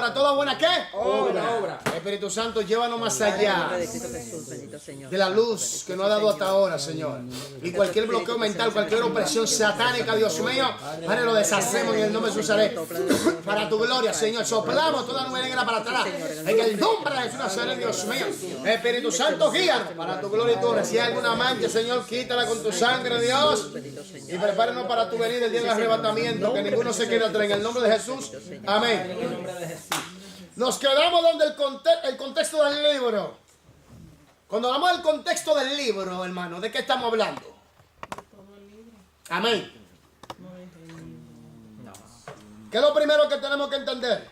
para toda buena ¿qué? Obra. Espíritu Santo, llévanos más allá de Cristo Jesús, bendito Señor. de la luz que nos ha dado hasta ahora, Señor. Y cualquier bloqueo mental, cualquier opresión satánica, Dios mío, Padre, lo deshacemos en el nombre de Jesús. Para tu gloria, Señor. Soplamos toda nube negra para atrás. En el nombre de Jesús Nazaret, Dios mío. Espíritu Santo, guía para tu gloria y tu honra. Si hay alguna mancha, Señor, quítala con tu sangre, Dios. Y prepáranos para tu venida el día del arrebatamiento. Que ninguno se quede atrás. En el nombre de Jesús. Amén. Nos quedamos donde el contexto del libro. Cuando hablamos del contexto del libro, hermano, ¿de qué estamos hablando? Amén. ¿Qué es lo primero que tenemos que entender?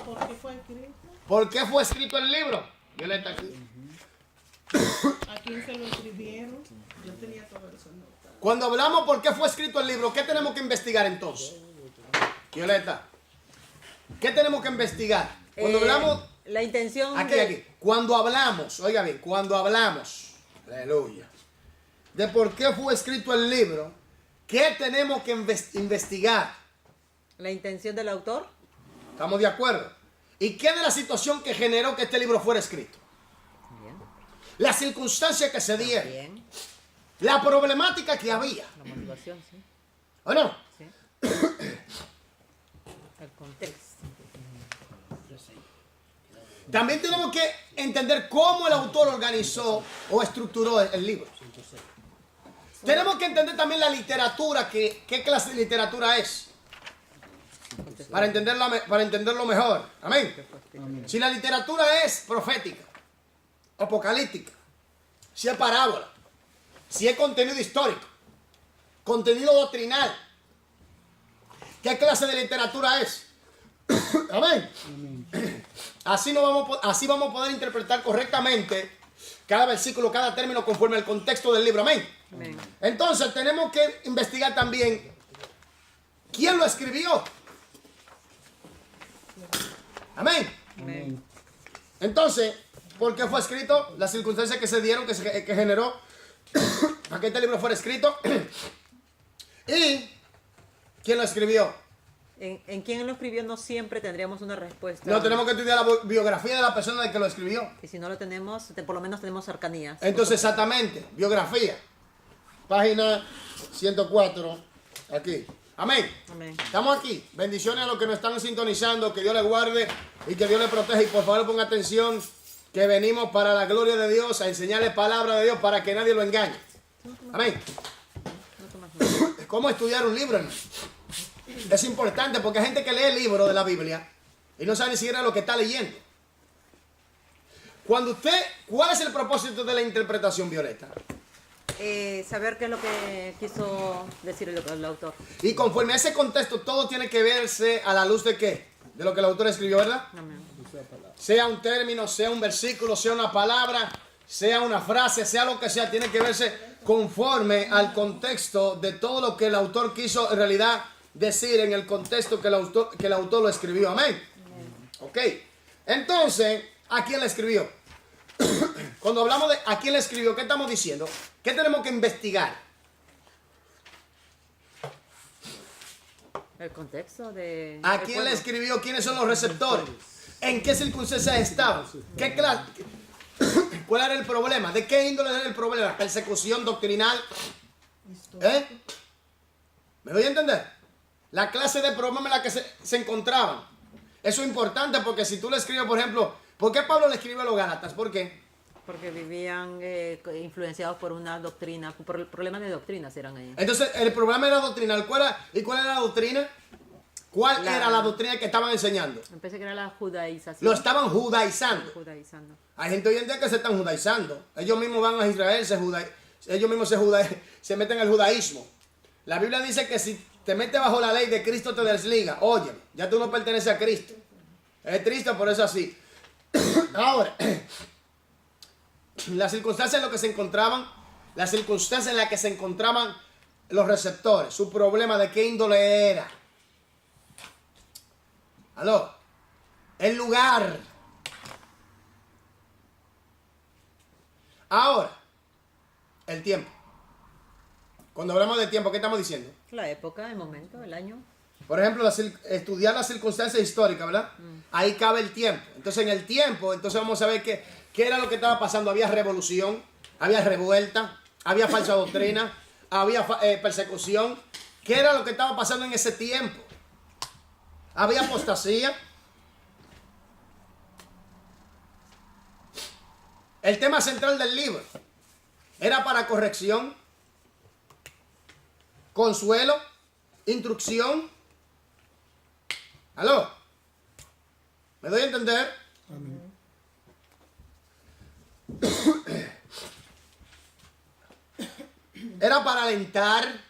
¿Por qué fue escrito? ¿Por qué fue escrito el libro? Violeta aquí. ¿A quién se lo escribieron? Yo tenía todo eso anotado. Cuando hablamos por qué fue escrito el libro, ¿qué tenemos que investigar entonces? Violeta, ¿qué tenemos que investigar? Cuando hablamos... La intención Aquí. Cuando hablamos, oiga bien, cuando hablamos, aleluya, de por qué fue escrito el libro, ¿qué tenemos que investigar? La intención del autor. ¿Estamos de acuerdo? ¿Y qué de la situación que generó que este libro fuera escrito? Bien. Las circunstancias que se dieron. Bien. La problemática que había. La motivación, sí. ¿O no? Sí. El contexto. También tenemos que entender cómo el autor organizó o estructuró el libro. Tenemos que entender también la literatura, qué clase de literatura es. Para entenderlo mejor. Amén. Si la literatura es profética, apocalíptica, si es parábola, si es contenido histórico, contenido doctrinal, ¿qué clase de literatura es? Amén. Así vamos a poder interpretar correctamente cada versículo, cada término conforme al contexto del libro. Amén. Amén. Entonces tenemos que investigar también quién lo escribió. Amén. Amén. Entonces, ¿por qué fue escrito? Las circunstancias que se dieron, que generó para que este libro fuera escrito. ¿Y quién lo escribió? En quién lo escribió no siempre tendríamos una respuesta. No, tenemos que estudiar la biografía de la persona que lo escribió. Y si no lo tenemos, por lo menos tenemos cercanías. Entonces, exactamente, biografía. Página 104, aquí. Amén. Amén. Estamos aquí. Bendiciones a los que nos están sintonizando. Que Dios les guarde y que Dios les proteja. Y por favor ponga atención que venimos para la gloria de Dios a enseñarles palabra de Dios para que nadie lo engañe. Amén. ¿Cómo estudiar un libro, hermano? Es importante porque hay gente que lee el libro de la Biblia y no sabe ni siquiera lo que está leyendo. ¿Cuál es el propósito de la interpretación, Violeta? Saber qué es lo que quiso decir el autor. Y conforme a ese contexto, todo tiene que verse a la luz de qué? De lo que el autor escribió, ¿verdad? Amén. Sea un término, sea un versículo, sea una palabra, sea una frase, sea lo que sea, tiene que verse conforme al contexto de todo lo que el autor quiso en realidad decir en el contexto que el autor lo escribió. Amén. Ok. Entonces, ¿a quién le escribió? Cuando hablamos de a quién le escribió, ¿qué estamos diciendo? ¿Qué tenemos que investigar? El contexto de... ¿A quién le escribió? ¿Quiénes son los receptores? ¿En qué circunstancias estaban? ¿Qué clase? ¿Cuál era el problema? ¿De qué índole era el problema? ¿Persecución doctrinal? ¿Me voy a entender? La clase de problema en la que se encontraban. Eso es importante porque si tú le escribes, por ejemplo, ¿por qué Pablo le escribe a los Gálatas? ¿Por qué? Porque vivían influenciados por una doctrina, por problemas de doctrinas eran ahí. Entonces, el problema era doctrinal. ¿Cuál era la doctrina? ¿Cuál era la doctrina que estaban enseñando? Pensé que era la judaización. Lo estaban judaizando. Judaizando. Hay gente hoy en día que se están judaizando. Ellos mismos van a Israel, ellos mismos se meten al judaísmo. La Biblia dice que si te metes bajo la ley de Cristo te desliga. Oye, ya tú no perteneces a Cristo. Es triste, por eso así. Ahora, las circunstancias en las que se encontraban, las circunstancias en las que se encontraban los receptores, su problema de qué índole era. ¿Aló? El lugar. Ahora, el tiempo. Cuando hablamos de tiempo, ¿qué estamos diciendo? La época, el momento, el año. Por ejemplo, estudiar las circunstancias históricas, ¿verdad? Ahí cabe el tiempo. Entonces, en el tiempo, entonces vamos a ver qué era lo que estaba pasando. Había revolución, había revuelta, había falsa doctrina, había persecución. ¿Qué era lo que estaba pasando en ese tiempo? Había apostasía. El tema central del libro era para corrección, consuelo, instrucción. ¿Aló? ¿Me doy a entender? Amén. Era para alentar.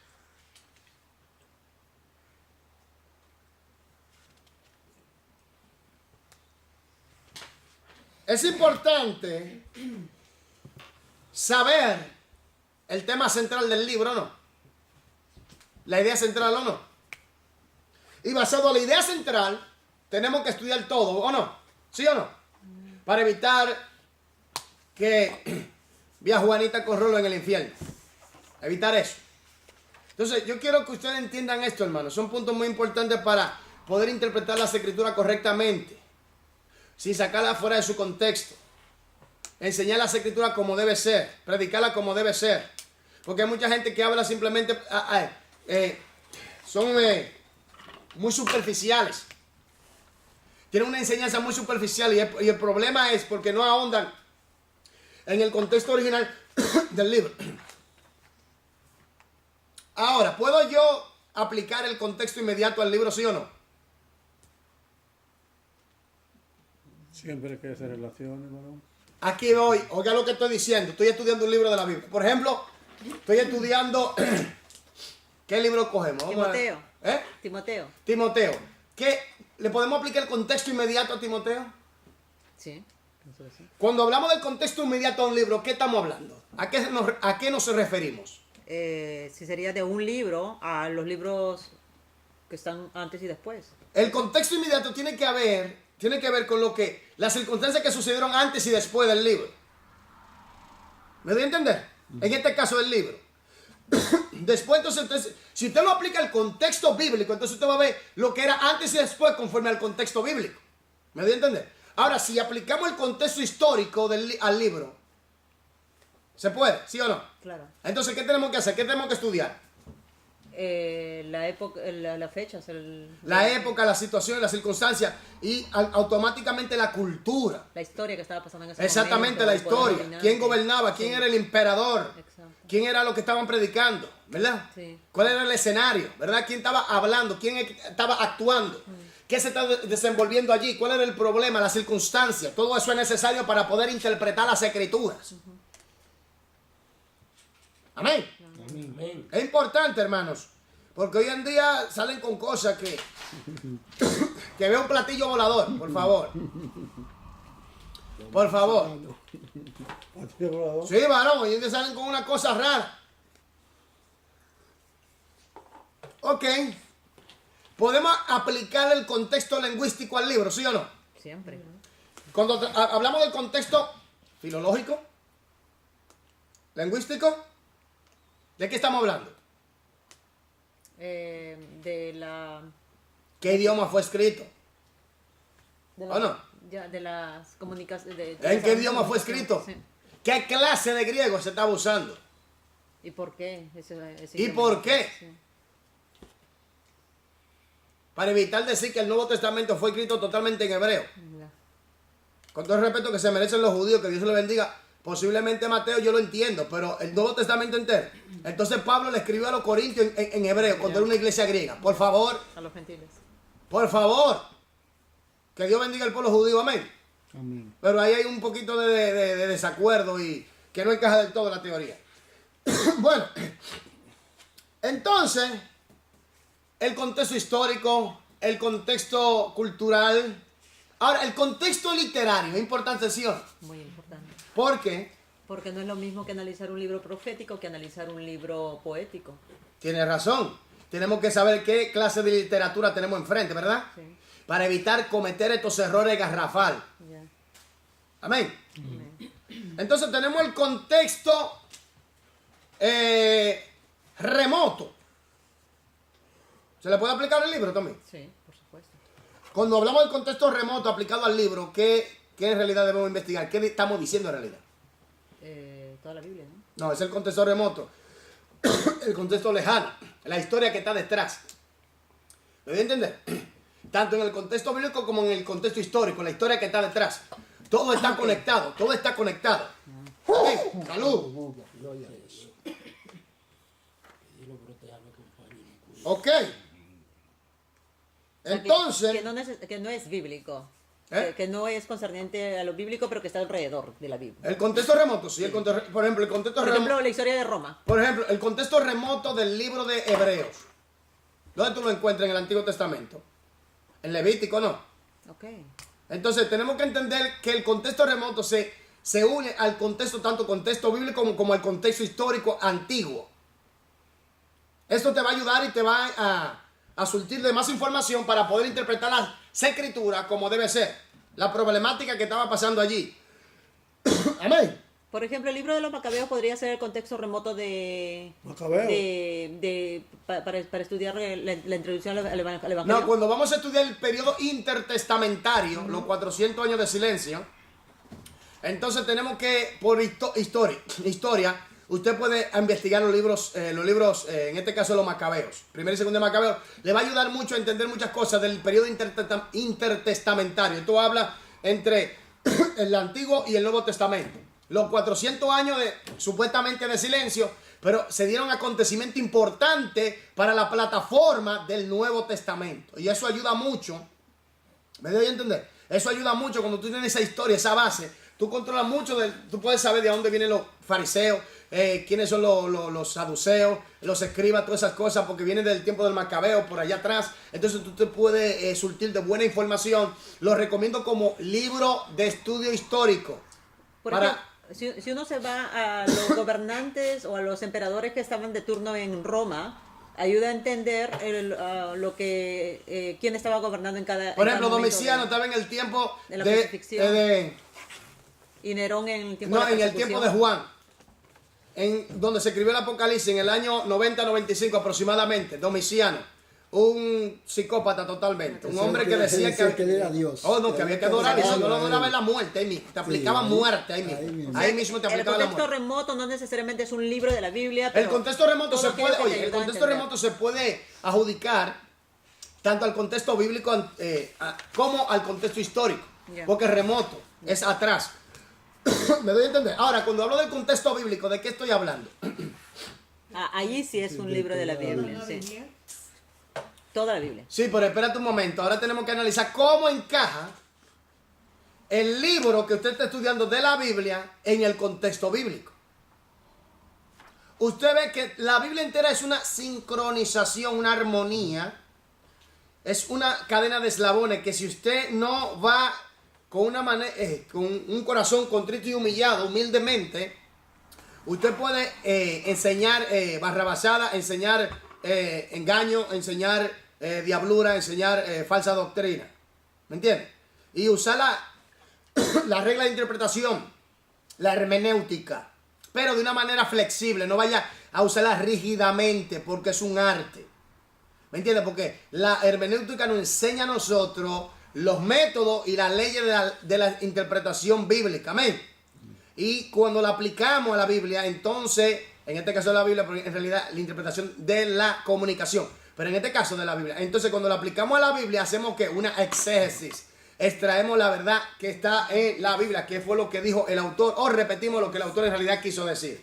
Es importante saber el tema central del libro, ¿o no? La idea central, ¿o no? Y basado en la idea central, tenemos que estudiar todo, ¿o no? ¿Sí o no? Para evitar que vea Juanita con rolo en el infierno. Evitar eso. Entonces, yo quiero que ustedes entiendan esto, hermanos. Son puntos muy importantes para poder interpretar las escrituras correctamente, sin sacarla fuera de su contexto. Enseñar las escrituras como debe ser, predicarlas como debe ser. Porque hay mucha gente que habla simplemente, son muy superficiales. Tienen una enseñanza muy superficial y el problema es porque no ahondan en el contexto original del libro. Ahora, ¿puedo yo aplicar el contexto inmediato al libro, sí o no? Siempre que se relacione, varón. Aquí voy, oiga lo que estoy diciendo. Estoy estudiando un libro de la Biblia. Por ejemplo, estoy estudiando... ¿Qué libro cogemos? Timoteo. ¿Eh? Timoteo. Timoteo. ¿Le podemos aplicar el contexto inmediato a Timoteo? Sí, pienso que sí. Cuando hablamos del contexto inmediato a un libro, ¿qué estamos hablando? ¿A qué nos referimos? Si sería de un libro a los libros que están antes y después. El contexto inmediato tiene que ver con las circunstancias que sucedieron antes y después del libro. ¿Me doy a entender? En este caso del libro. Después, entonces, si usted lo aplica al contexto bíblico, entonces usted va a ver lo que era antes y después conforme al contexto bíblico. ¿Me doy a entender? Ahora, si aplicamos el contexto histórico al libro, ¿se puede? ¿Sí o no? Claro. Entonces, ¿qué tenemos que hacer? ¿Qué tenemos que estudiar? La época, las fechas. La época, la situación, las circunstancias y automáticamente la cultura. La historia que estaba pasando en ese Exactamente, momento. la el poder historia. dominante. ¿Quién gobernaba? ¿Quién Sí. era el emperador? Exacto. ¿Quién era lo que estaban predicando? ¿Verdad? Sí. ¿Cuál era el escenario? ¿Verdad? ¿Quién estaba hablando? ¿Quién estaba actuando? ¿Qué se estaba desenvolviendo allí? ¿Cuál era el problema? La circunstancia. Todo eso es necesario para poder interpretar las escrituras. Amén. Amén. Es importante, hermanos, porque hoy en día salen con cosas que vea un platillo volador, por favor. Por favor. Partido volador. Sí, varón, hoy en día salen con una cosa rara. Ok. ¿Podemos aplicar el contexto lingüístico al libro, sí o no? Siempre. Cuando hablamos del contexto filológico, lingüístico, ¿de qué estamos hablando? De la... ¿Qué idioma fue escrito? De ¿O no? Ya, de las comunicaciones... ¿En qué idioma fue escrito? Sí. ¿Qué clase de griego se estaba usando? ¿Y por qué? Ese ¿Y idioma? por qué? Sí. Para evitar decir que el Nuevo Testamento fue escrito totalmente en hebreo. Ya. Con todo el respeto que se merecen los judíos, que Dios le bendiga. Posiblemente Mateo yo lo entiendo, pero el Nuevo Testamento entero. Entonces Pablo le escribió a los corintios en hebreo, cuando era una iglesia griega. Por favor, A los gentiles. por favor. Que Dios bendiga al pueblo judío, amén. Amén. Pero ahí hay un poquito de desacuerdo y que no encaja del todo la teoría. Bueno, entonces, el contexto histórico, el contexto cultural. Ahora, el contexto literario, ¿es importante, sí o no? Muy importante. ¿Por qué? Porque no es lo mismo que analizar un libro profético que analizar un libro poético. Tiene razón. Tenemos que saber qué clase de literatura tenemos enfrente, ¿verdad? Sí. Para evitar cometer estos errores garrafal. Ya. Amén. Amén. Entonces tenemos el contexto remoto. ¿Se le puede aplicar al libro también? Sí, por supuesto. Cuando hablamos del contexto remoto aplicado al libro, ¿qué en realidad debemos investigar? ¿Qué estamos diciendo en realidad? Toda la Biblia, ¿no? No, es el contexto remoto. El contexto lejano. La historia que está detrás. ¿Me voy a entender? Tanto en el contexto bíblico como en el contexto histórico. La historia que está detrás. Todo está conectado. Todo está conectado. Amén. Salud. Ok. Entonces, Que no es bíblico. ¿eh? Que no es concerniente a lo bíblico, pero que está alrededor de la Biblia. El contexto remoto, sí. Por ejemplo, el contexto Por remoto. ejemplo, la historia de Roma. Por ejemplo, el contexto remoto del libro de Hebreos. ¿Dónde tú lo encuentras en el Antiguo Testamento? En Levítico, ¿no? Ok. Entonces tenemos que entender que el contexto remoto se une al contexto, tanto contexto bíblico como al contexto histórico antiguo. Esto te va a ayudar y te va a surtir de más información para poder interpretar las escrituras como debe ser. La problemática que estaba pasando allí. Amén. Por ejemplo, el libro de los Macabeos podría ser el contexto remoto de... Macabeo. Para estudiar la introducción al Evangelio. No, cuando vamos a estudiar el periodo intertestamentario, los 400 años de silencio, entonces tenemos que, por historia, usted puede investigar los libros, en este caso los Macabeos, primero y segundo de Macabeos, le va a ayudar mucho a entender muchas cosas del periodo intertestamentario. Esto habla entre el Antiguo y el Nuevo Testamento. Los 400 años supuestamente de silencio, pero se dieron acontecimientos importantes para la plataforma del Nuevo Testamento. Y eso ayuda mucho. ¿Me doy a entender? Eso ayuda mucho cuando tú tienes esa historia, esa base. Tú controlas mucho, tú puedes saber de dónde vienen los fariseos, quiénes son los saduceos, los escribas, todas esas cosas, porque vienen del tiempo del Macabeo, por allá atrás. Entonces tú te puedes surtir de buena información. Lo recomiendo como libro de estudio histórico. Por ejemplo, si uno se va a los gobernantes o a los emperadores que estaban de turno en Roma, ayuda a entender quién estaba gobernando en cada... Por ejemplo, cada momento Domiciano estaba en el tiempo de la crucifixión. Y Nerón en el tiempo no, de la en el tiempo de Juan, donde se escribió el Apocalipsis en el año 90-95 aproximadamente. Domiciano, un psicópata totalmente, un hombre que decía que era Dios. Oh, no, que había que adorar, y si no lo adoraba en la muerte, ahí mismo, te aplicaba muerte ahí mismo. Ahí mismo te El aplicaba la contexto muerte. remoto no necesariamente es un libro de la Biblia, El pero contexto remoto todo se aquello puede, que te oye, el ayuda a contexto entender. remoto se puede adjudicar tanto al contexto bíblico como al contexto histórico, Ya. porque remoto es atrás. ¿Me doy a entender? Ahora, cuando hablo del contexto bíblico, ¿de qué estoy hablando? Allí sí es un libro de la Biblia, La sí. Biblia. Toda la Biblia. Sí, pero espérate un momento. Ahora tenemos que analizar cómo encaja el libro que usted está estudiando de la Biblia en el contexto bíblico. Usted ve que la Biblia entera es una sincronización, una armonía. Es una cadena de eslabones que si usted no va con con un corazón contrito y humillado, humildemente, usted puede enseñar barrabasada, enseñar engaño, enseñar diablura, enseñar falsa doctrina. ¿Me entiende? Y usar la regla de interpretación, la hermenéutica, pero de una manera flexible. No vaya a usarla rígidamente porque es un arte. ¿Me entiende? Porque la hermenéutica nos enseña a nosotros los métodos y las leyes de la interpretación bíblica. Amén. Y cuando la aplicamos a la Biblia, entonces, en este caso de la Biblia, porque en realidad la interpretación de la comunicación, pero en este caso de la Biblia, entonces cuando la aplicamos a la Biblia, hacemos que una exégesis, extraemos la verdad que está en la Biblia, que fue lo que dijo el autor, o repetimos lo que el autor en realidad quiso decir.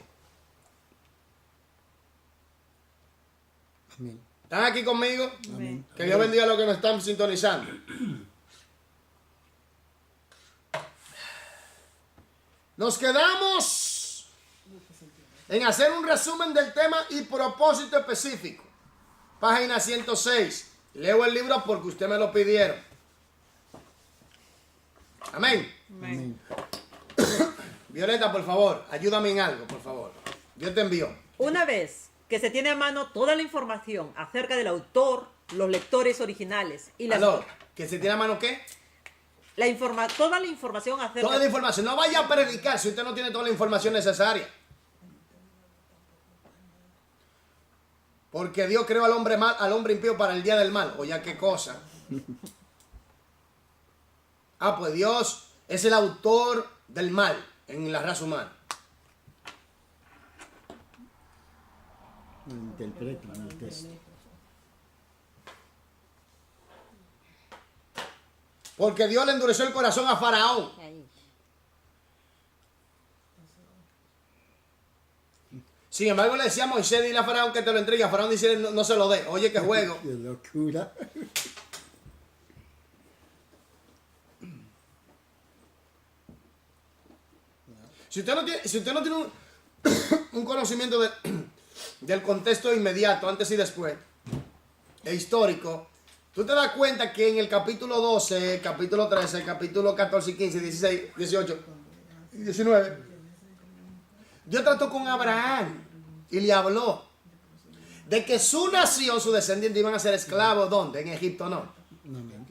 Amén. ¿Están aquí conmigo? Amén. Que Dios bendiga a los que nos están sintonizando. Nos quedamos en hacer un resumen del tema y propósito específico. Página 106. Leo el libro porque usted me lo pidieron. Amén. Amén. Violeta, por favor, ayúdame en algo, por favor. Dios te envió. Una vez que se tiene a mano toda la información acerca del autor, los lectores originales y Aló, ¿que se tiene a mano qué? toda la información acerca Toda la información. No vaya a predicar si usted no tiene toda la información necesaria. Porque Dios creó al hombre mal, al hombre impío para el día del mal. O ya qué cosa. Ah, pues Dios es el autor del mal en la raza humana. Interpretan el texto. Porque Dios le endureció el corazón a Faraón. Ahí. Sin embargo, le decía a Moisés, dile a Faraón que te lo entregue. A Faraón dice, no, no se lo dé. Oye, qué juego. Qué locura. Si usted no tiene un conocimiento del contexto inmediato, antes y después, e histórico, tú te das cuenta que en el capítulo 12, capítulo 13, capítulo 14, 15, 16, 18 y 19, Dios trató con Abraham y le habló de que su nación, su descendiente, iban a ser esclavos. ¿Dónde? En Egipto, no. Amén.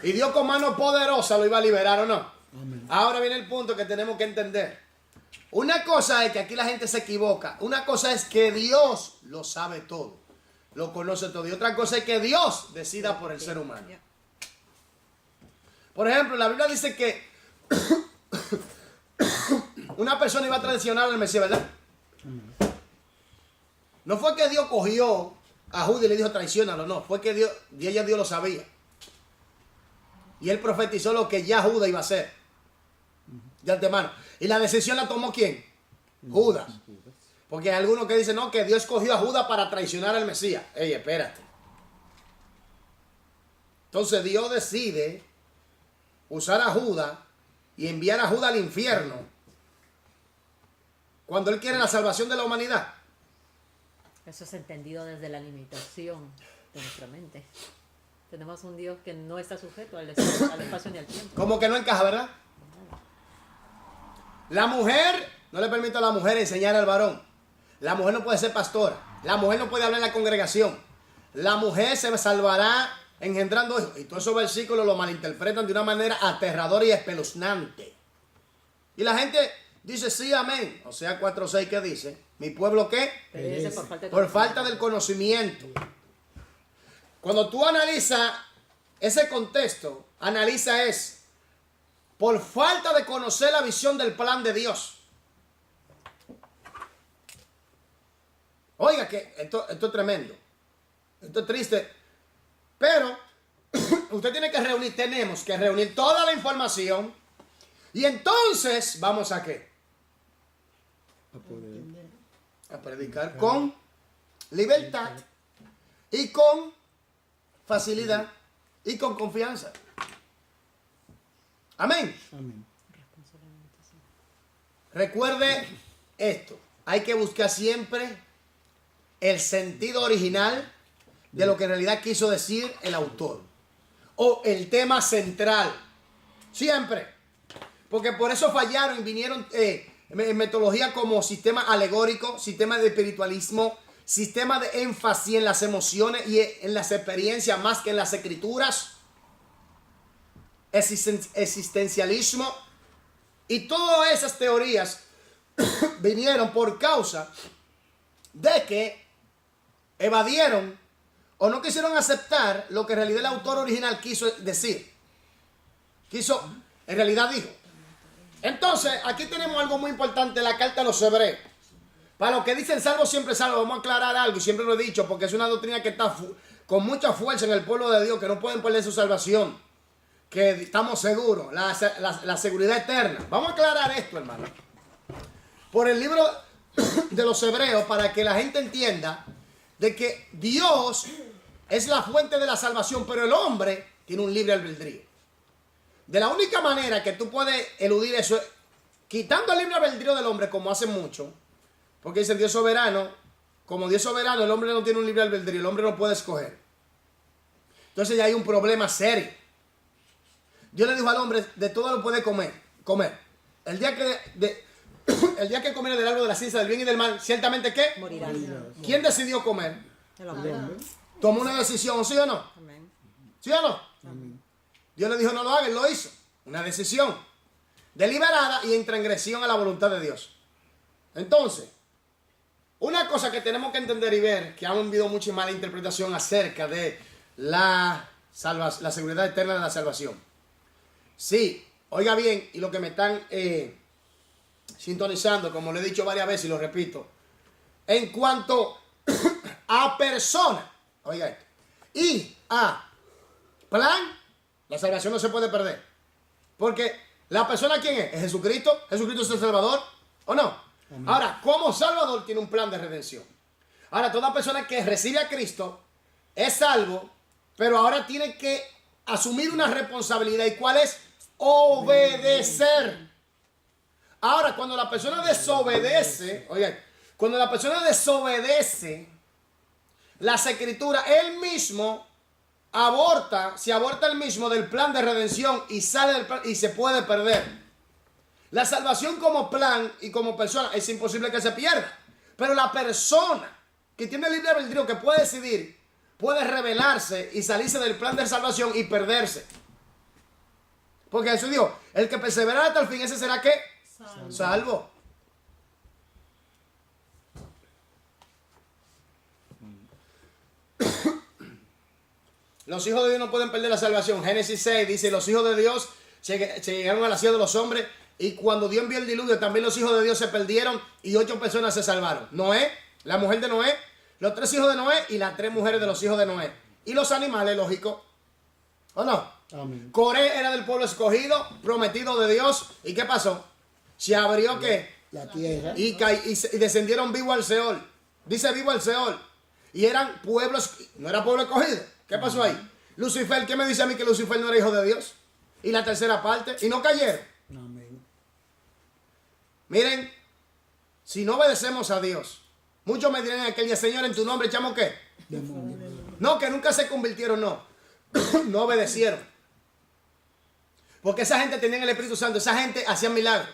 Y Dios con mano poderosa lo iba a liberar, ¿o no? Amén. Ahora viene el punto que tenemos que entender. Una cosa es que aquí la gente se equivoca. Una cosa es que Dios lo sabe todo, lo conoce todo. Y otra cosa es que Dios decida por el ser humano. Por ejemplo, la Biblia dice que una persona iba a traicionar al Mesías, ¿verdad? No fue que Dios cogió a Judas y le dijo traiciónalo, no. Fue que Dios lo sabía. Y él profetizó lo que ya Judas iba a hacer. De antemano. ¿Y la decisión la tomó quién? Judas. Porque hay algunos que dicen, no, que Dios cogió a Judas para traicionar al Mesías. Ey, espérate. Entonces Dios decide usar a Judas y enviar a Judas al infierno cuando Él quiere la salvación de la humanidad. Eso es entendido desde la limitación de nuestra mente. Tenemos un Dios que no está sujeto al espacio ni al tiempo. Como que no encaja, ¿verdad? La mujer, no le permite a la mujer enseñar al varón. La mujer no puede ser pastora. La mujer no puede hablar en la congregación. La mujer se salvará engendrando hijos. Y todos esos versículos lo malinterpretan de una manera aterradora y espeluznante. Y la gente dice, sí, amén. O sea, 4:6 que dice, ¿mi pueblo qué? Perece por falta de Por falta del conocimiento. Cuando tú analizas ese contexto, analiza es por falta de conocer la visión del plan de Dios. Oiga, que esto es tremendo. Esto es triste. Pero usted tiene que reunir, tenemos que reunir toda la información. Y entonces, ¿vamos a qué? A poder. A predicar con libertad y con facilidad y con confianza. Amén. Amén. Recuerde esto. Hay que buscar siempre el sentido original de lo que en realidad quiso decir el autor. O el tema central. Siempre. Porque por eso fallaron y vinieron en metodología como sistema alegórico, sistema de espiritualismo, sistema de énfasis en las emociones y en las experiencias más que en las escrituras, existencialismo, y todas esas teorías vinieron por causa de que evadieron o no quisieron aceptar lo que en realidad el autor original quiso decir. En realidad dijo. Entonces, aquí tenemos algo muy importante, la carta a los hebreos. Para los que dicen salvo siempre salvo, vamos a aclarar algo, y siempre lo he dicho, porque es una doctrina que está con mucha fuerza en el pueblo de Dios, que no pueden perder su salvación, que estamos seguros, la seguridad eterna. Vamos a aclarar esto, hermano. Por el libro de los hebreos, para que la gente entienda de que Dios es la fuente de la salvación, pero el hombre tiene un libre albedrío. De la única manera que tú puedes eludir eso es quitando el libre albedrío del hombre, como hacen mucho. Porque dicen Dios soberano, como Dios soberano, el hombre no tiene un libre albedrío, el hombre no puede escoger. Entonces ya hay un problema serio. Dios le dijo al hombre, de todo lo puede comer. El día que comiera del árbol de la ciencia del bien y del mal, ciertamente ¿qué? Morirás. ¿Quién decidió comer? El hombre. Tomó una decisión, ¿sí o no? Amén. ¿Sí o no? Dios le dijo no lo haga, él lo hizo. Una decisión deliberada y en transgresión a la voluntad de Dios. Entonces, Una cosa que tenemos que entender y ver, que han habido mucha mala interpretación acerca de la seguridad eterna de la salvación. Sí, oiga bien, y lo que me están sintonizando, como lo he dicho varias veces y lo repito, en cuanto a persona, oiga esto, y a plan, la salvación no se puede perder. Porque la persona, ¿quién es? ¿Es Jesucristo? ¿Jesucristo es el Salvador? ¿O no? Amén. Ahora, como Salvador tiene un plan de redención. Ahora, toda persona que recibe a Cristo es salvo, pero ahora tiene que asumir una responsabilidad. ¿Y cuál es? Obedecer. Ahora, cuando la persona desobedece, oigan, cuando la persona desobedece las escrituras, él mismo se aborta él mismo del plan de redención y sale del plan y se puede perder. La salvación como plan y como persona es imposible que se pierda. Pero la persona que tiene libre albedrío, que puede decidir, puede rebelarse y salirse del plan de salvación y perderse. Porque Jesús dijo, el que perseverará hasta el fin, ese será ¿qué? Salvo. Los hijos de Dios no pueden perder la salvación. Génesis 6 dice, los hijos de Dios se llegaron al cielo de los hombres. Y cuando Dios envió el diluvio, también los hijos de Dios se perdieron y 8 personas se salvaron. Noé, la mujer de Noé, los 3 hijos de Noé y las 3 mujeres de los hijos de Noé. Y los animales, lógico. ¿O no? Amén. Coré era del pueblo escogido, prometido de Dios. ¿Y qué pasó? Se abrió ¿qué? La tierra. Y descendieron vivo al Seol. Dice vivo al Seol. Y eran pueblos, no era pueblo escogido. ¿Qué pasó ahí? Lucifer, ¿qué me dice a mí que Lucifer no era hijo de Dios? Y la tercera parte, y no cayeron. Amén. Miren, si no obedecemos a Dios, muchos me dirán en aquel día, Señor, en tu nombre echamos ¿qué? Demonio. No, que nunca se convirtieron, no. No obedecieron. Porque esa gente tenía el Espíritu Santo, esa gente hacía milagros,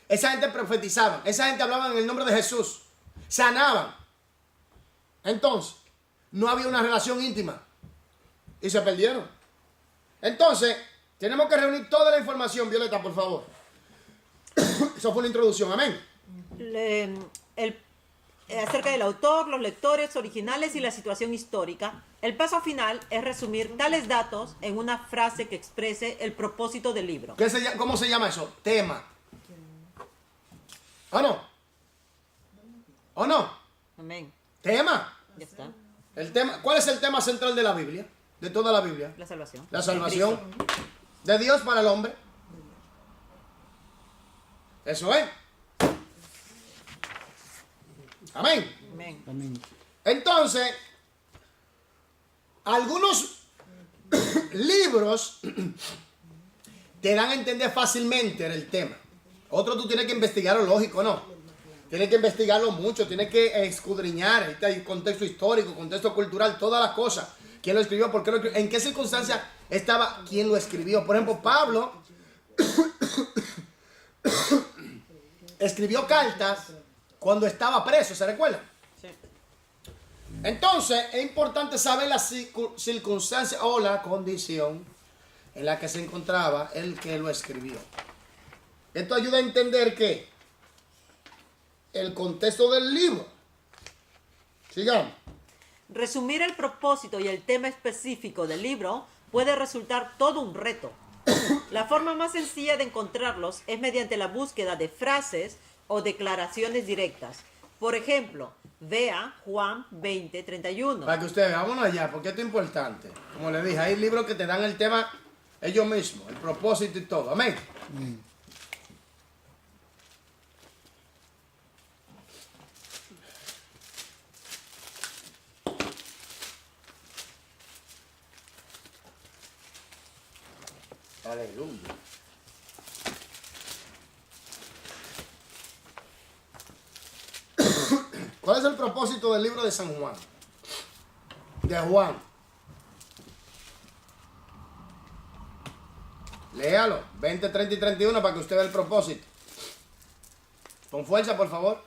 esa gente profetizaba, esa gente hablaba en el nombre de Jesús, sanaban. Entonces, no había una relación íntima y se perdieron. Entonces, tenemos que reunir toda la información, Violeta, por favor. Eso fue una introducción, amén. Acerca del autor, los lectores originales y la situación histórica, el paso final es resumir tales datos en una frase que exprese el propósito del libro. ¿Cómo se llama eso? Tema. ¿O no? ¿O no? Amén. Tema. Ya está. El tema. ¿Cuál es el tema central de la Biblia? De toda la Biblia. La salvación. La salvación de Dios para el hombre. Eso es. Amén. Amén. Amén. Entonces, algunos libros te dan a entender fácilmente el tema. Otros tú tienes que investigarlo, lógico, ¿no? Tienes que investigarlo mucho, tienes que escudriñar el contexto histórico, contexto cultural, todas las cosas. ¿Quién lo escribió? ¿Por qué lo escribió? ¿En qué circunstancia estaba? ¿Quién lo escribió? Por ejemplo, Pablo escribió cartas cuando estaba preso, ¿se recuerdan? Sí. Entonces, es importante saber la circunstancia o la condición en la que se encontraba el que lo escribió. Esto ayuda a entender que el contexto del libro. Sigamos. Resumir el propósito y el tema específico del libro puede resultar todo un reto. La forma más sencilla de encontrarlos es mediante la búsqueda de frases o declaraciones directas. Por ejemplo, vea Juan 20:31. Para que ustedes, vámonos allá, porque esto es importante. Como les dije, hay libros que te dan el tema ellos mismos, el propósito y todo. Amén. Aleluya. ¿Cuál es el propósito del libro de San Juan? De Juan. Léalo, 20, 30 y 31 para que usted vea el propósito. Con fuerza, por favor.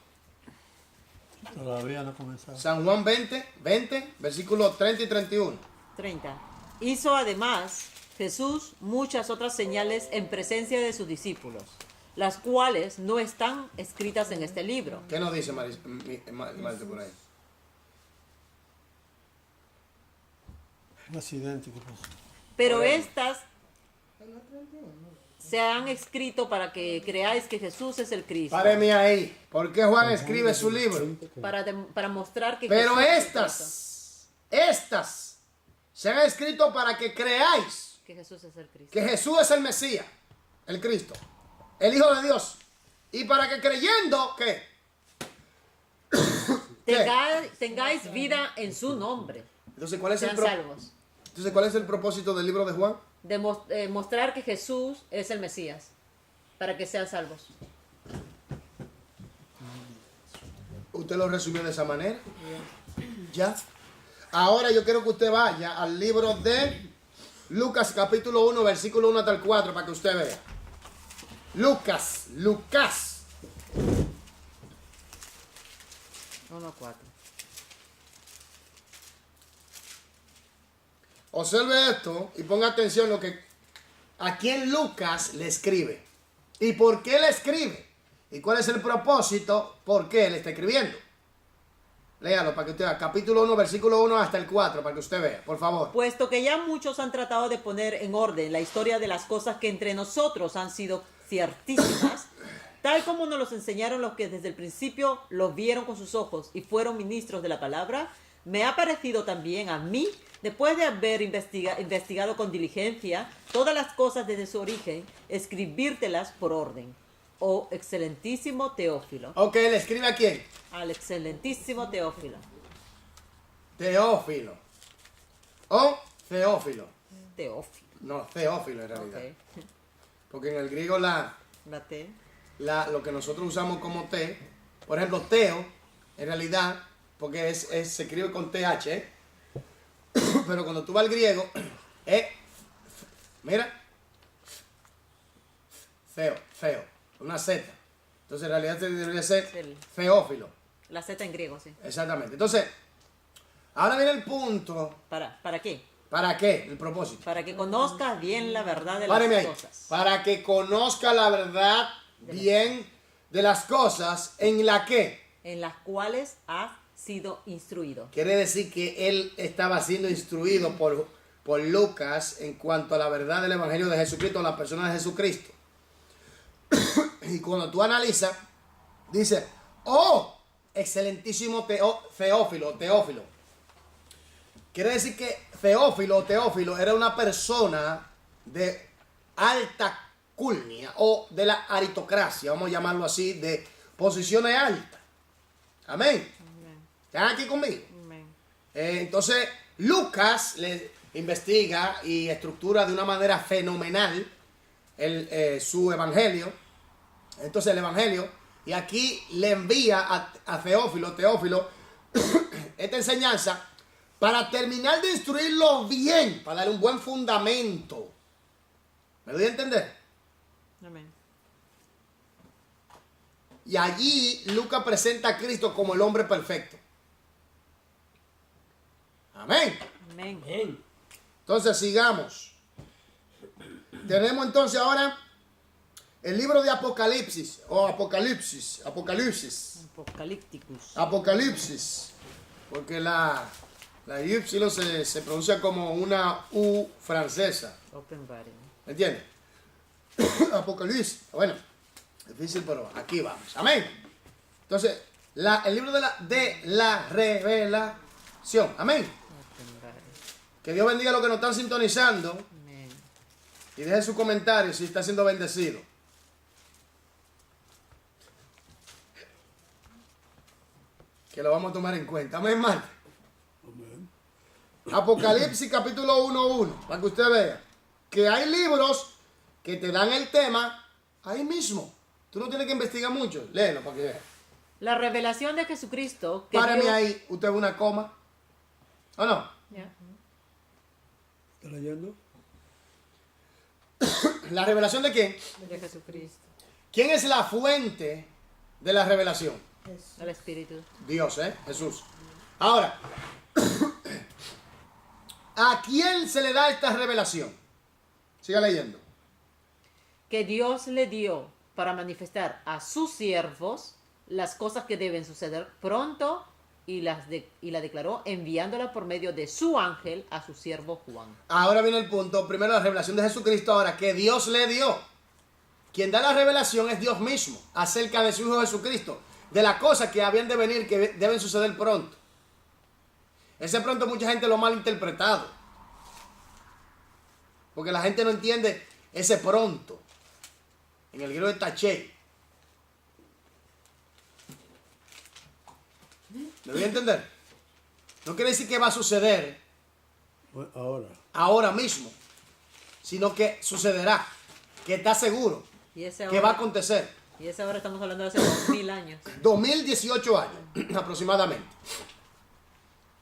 Todavía no ha comenzado. San Juan 20, versículos 30 y 31. 30. Hizo además Jesús muchas otras señales en presencia de sus discípulos, las cuales no están escritas en este libro. ¿Qué nos dice Marta por ahí? Un accidente que pasó. Pero estas se han escrito para que creáis que Jesús es el Cristo. Páreme ahí. ¿Por qué Juan escribe su libro? Para mostrar que Pero Jesús es el Cristo. estas se han escrito para que creáis Que Jesús es el Cristo. que Jesús es el Mesías, el Cristo, el Hijo de Dios. Y para que creyendo, ¿qué? Tengáis vida en su nombre. Entonces, ¿cuál es Sean salvos. Entonces, ¿cuál es el propósito del libro de Juan? Mostrar que Jesús es el Mesías. Para que sean salvos. ¿Usted lo resumió de esa manera? ¿Ya? Ahora yo quiero que usted vaya al libro de Lucas capítulo 1, versículo 1 hasta el 4, para que usted vea. Lucas. 1:4. Observe esto y ponga atención a quién Lucas le escribe. ¿Y por qué le escribe? ¿Y cuál es el propósito? ¿Por qué le está escribiendo? Léalo para que usted vea. Capítulo 1, versículo 1 hasta el 4, para que usted vea, por favor. Puesto que ya muchos han tratado de poner en orden la historia de las cosas que entre nosotros han sido ciertísimas, tal como nos los enseñaron los que desde el principio los vieron con sus ojos y fueron ministros de la palabra, me ha parecido también a mí, después de haber investigado con diligencia todas las cosas desde su origen, escribírtelas por orden. Oh excelentísimo Teófilo. Ok, ¿le escribe a quién? Al excelentísimo Teófilo. Teófilo. ¿O Teófilo? Teófilo. No, Teófilo en realidad. Ok. Porque en el griego La T. lo que nosotros usamos como T, por ejemplo, Teo, en realidad, porque se escribe con TH, ¿eh? Pero cuando tú vas al griego, mira, feo, una Z. Entonces en realidad debería ser Sí. Feófilo. La Z en griego, sí. Exactamente. Entonces, ahora viene el punto. ¿Para qué? ¿Para qué? El propósito. Para que conozcas bien la verdad de Páreme las ahí. cosas. Para que conozca la verdad bien de las cosas en la que. En las cuales has sido instruido. Quiere decir que él estaba siendo instruido por Lucas en cuanto a la verdad del Evangelio de Jesucristo, la persona de Jesucristo. Y cuando tú analizas, dice, oh, excelentísimo Teófilo. Quiere decir que Teófilo era una persona de alta culnia o de la aristocracia, vamos a llamarlo así, de posiciones altas. Amén. ¿Están aquí conmigo? Amén. Entonces, Lucas le investiga y estructura de una manera fenomenal su evangelio. Entonces, el evangelio, y aquí le envía a Teófilo, esta enseñanza para terminar de instruirlo bien, para darle un buen fundamento. ¿Me doy a entender? Amén. Y allí Lucas presenta a Cristo como el hombre perfecto. Amén. Amén. Entonces sigamos. Tenemos entonces ahora el libro de Apocalipsis o Apocalipsis. Apocalípticos. Porque la Y se pronuncia como una U francesa. Open body. ¿Me entiendes? Apocalipsis. Bueno, difícil, pero aquí vamos. Amén. Entonces, el libro de la revelación. Amén. Open body. Que Dios bendiga a los que nos están sintonizando. Amén. Y deje su comentario si está siendo bendecido. Que lo vamos a tomar en cuenta. Amén, Marta. Apocalipsis capítulo 1:1. Para que usted vea que hay libros que te dan el tema ahí mismo. Tú no tienes que investigar mucho. Léelo para que vea. La revelación de Jesucristo. Que Párame Dios- ahí. ¿Usted ve una coma? ¿O no? Ya. ¿Está leyendo? ¿La revelación de quién? De Jesucristo. ¿Quién es la fuente de la revelación? El Espíritu. Dios, Jesús. Ahora, ¿a quién se le da esta revelación? Siga leyendo. Que Dios le dio para manifestar a sus siervos las cosas que deben suceder pronto y la declaró enviándola por medio de su ángel a su siervo Juan. Ahora viene el punto. Primero la revelación de Jesucristo, ahora que Dios le dio. Quien da la revelación es Dios mismo acerca de su Hijo Jesucristo, de las cosas que habían de venir, que deben suceder pronto. Ese pronto mucha gente lo ha malinterpretado, porque la gente no entiende ese pronto. En el griego de taché. ¿Me voy a entender? No quiere decir que va a suceder Pues ahora. ahora mismo, sino que sucederá, que está seguro, Y ese que va a ahora, acontecer. y ese ahora estamos hablando de hace 2000 años. 2018 años, aproximadamente.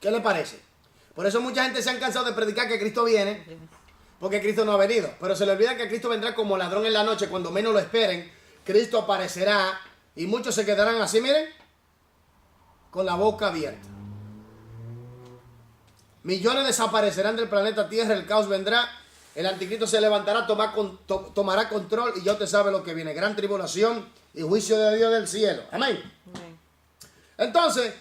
¿Qué le parece? Por eso mucha gente se han cansado de predicar que Cristo viene, porque Cristo no ha venido. Pero se le olvida que Cristo vendrá como ladrón en la noche, cuando menos lo esperen. Cristo aparecerá y muchos se quedarán así, miren, con la boca abierta. Millones desaparecerán del planeta Tierra, el caos vendrá, el anticristo se levantará, tomará control y ya usted sabe lo que viene. Gran tribulación y juicio de Dios del cielo. Amén. Amén. Entonces,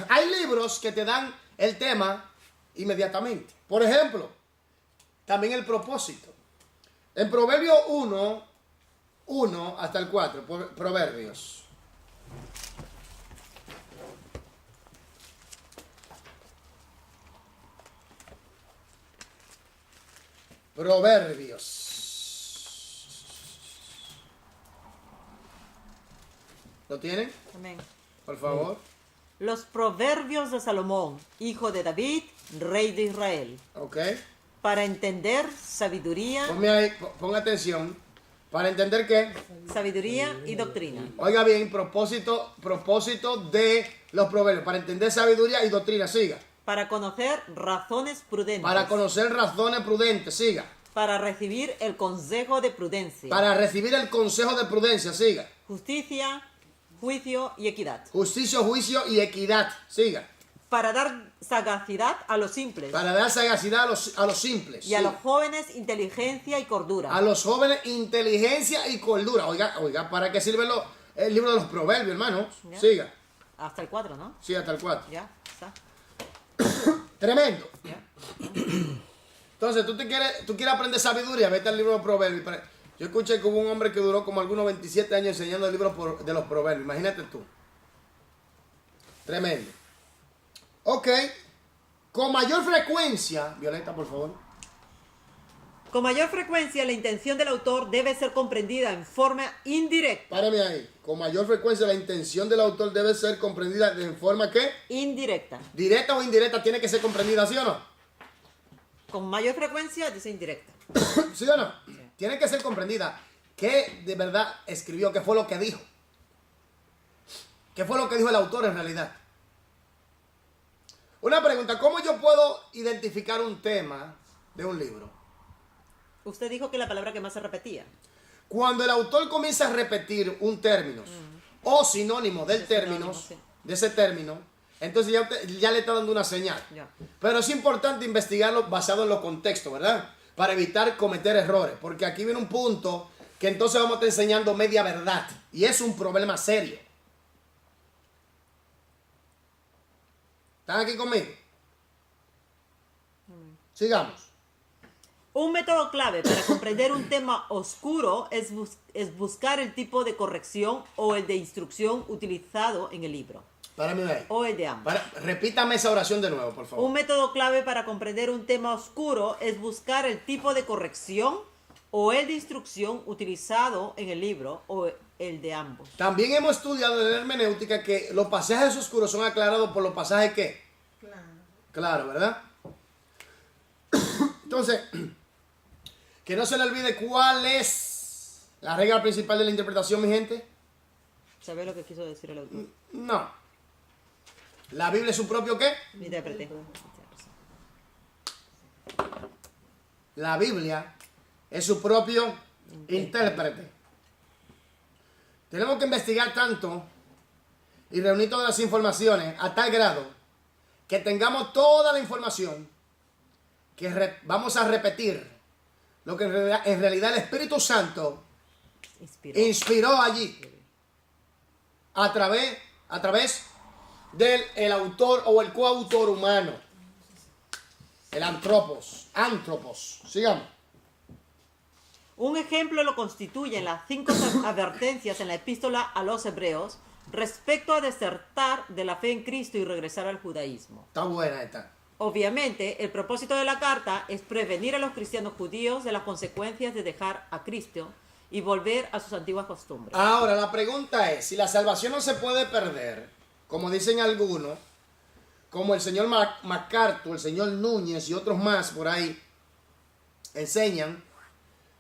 hay libros que te dan el tema inmediatamente. Por ejemplo, también el propósito. En Proverbios 1 hasta el 4, Proverbios. Proverbios. ¿Lo tienen? Amén. Por favor. Los proverbios de Salomón, hijo de David, rey de Israel, Ok. para entender sabiduría, Ponme ahí, ponga atención. Para entender qué. sabiduría y doctrina. Oiga bien, propósito de los proverbios. Para entender sabiduría y doctrina, siga. Para conocer razones prudentes. Para conocer razones prudentes, siga. Para recibir el consejo de prudencia. Para recibir el consejo de prudencia, siga. Justicia, juicio y equidad. Justicia, juicio y equidad, siga. Para dar sagacidad a los simples. Para dar sagacidad a los simples. Y a siga. los jóvenes inteligencia y cordura. A los jóvenes inteligencia y cordura. Oiga, ¿para qué sirve el libro de los proverbios, hermano? Ya. Siga. Hasta el 4, ¿no? Siga hasta el 4. Ya, está. Tremendo. Ya. Entonces, tú quieres aprender sabiduría, vete al libro de los proverbios. Yo escuché que hubo un hombre que duró como algunos 27 años enseñando el libro de los proverbios. Imagínate tú. Tremendo. Ok. Con mayor frecuencia, Violeta, por favor. Con mayor frecuencia, la intención del autor debe ser comprendida en forma indirecta. Párame ahí. Con mayor frecuencia, la intención del autor debe ser comprendida de forma que, Indirecta. directa o indirecta, tiene que ser comprendida, ¿sí o no? Con mayor frecuencia, dice indirecta. ¿Sí o no? Tiene que ser comprendida. ¿Qué de verdad escribió? ¿Qué fue lo que dijo? ¿Qué fue lo que dijo el autor en realidad? Una pregunta, ¿cómo yo puedo identificar un tema de un libro? Usted dijo que la palabra que más se repetía. Cuando el autor comienza a repetir un término o sinónimo del De término, sinónimo, sí. de ese término, entonces ya le está dando una señal. Ya. Pero es importante investigarlo basado en los contextos, ¿verdad? Para evitar cometer errores. Porque aquí viene un punto que entonces vamos a estar enseñando media verdad. Y es un problema serio. ¿Están aquí conmigo? Sigamos. Un método clave para comprender un tema oscuro es buscar el tipo de corrección o el de instrucción utilizado en el libro. Párame ahí. O el de ambos. Repítame esa oración de nuevo, por favor. Un método clave para comprender un tema oscuro es buscar el tipo de corrección o el de instrucción utilizado en el libro o el de ambos. También hemos estudiado en la hermenéutica que los pasajes oscuros son aclarados por los pasajes que... Claro. Claro, ¿verdad? Entonces, que no se le olvide cuál es la regla principal de la interpretación, mi gente. ¿Sabe lo que quiso decir el autor? No. La Biblia es su propio ¿qué? Intérprete. La Biblia es su propio intérprete. Tenemos que investigar tanto y reunir todas las informaciones a tal grado que tengamos toda la información que vamos a repetir lo que en realidad el Espíritu Santo inspiró allí a través del el autor o el coautor humano, el antropos. Sigamos. Un ejemplo lo constituyen las 5 advertencias en la epístola a los hebreos respecto a desertar de la fe en Cristo y regresar al judaísmo. Está buena esta. Obviamente, el propósito de la carta es prevenir a los cristianos judíos de las consecuencias de dejar a Cristo y volver a sus antiguas costumbres. Ahora, la pregunta es, si la salvación no se puede perder, como dicen algunos, como el señor MacArthur, el señor Núñez y otros más por ahí, enseñan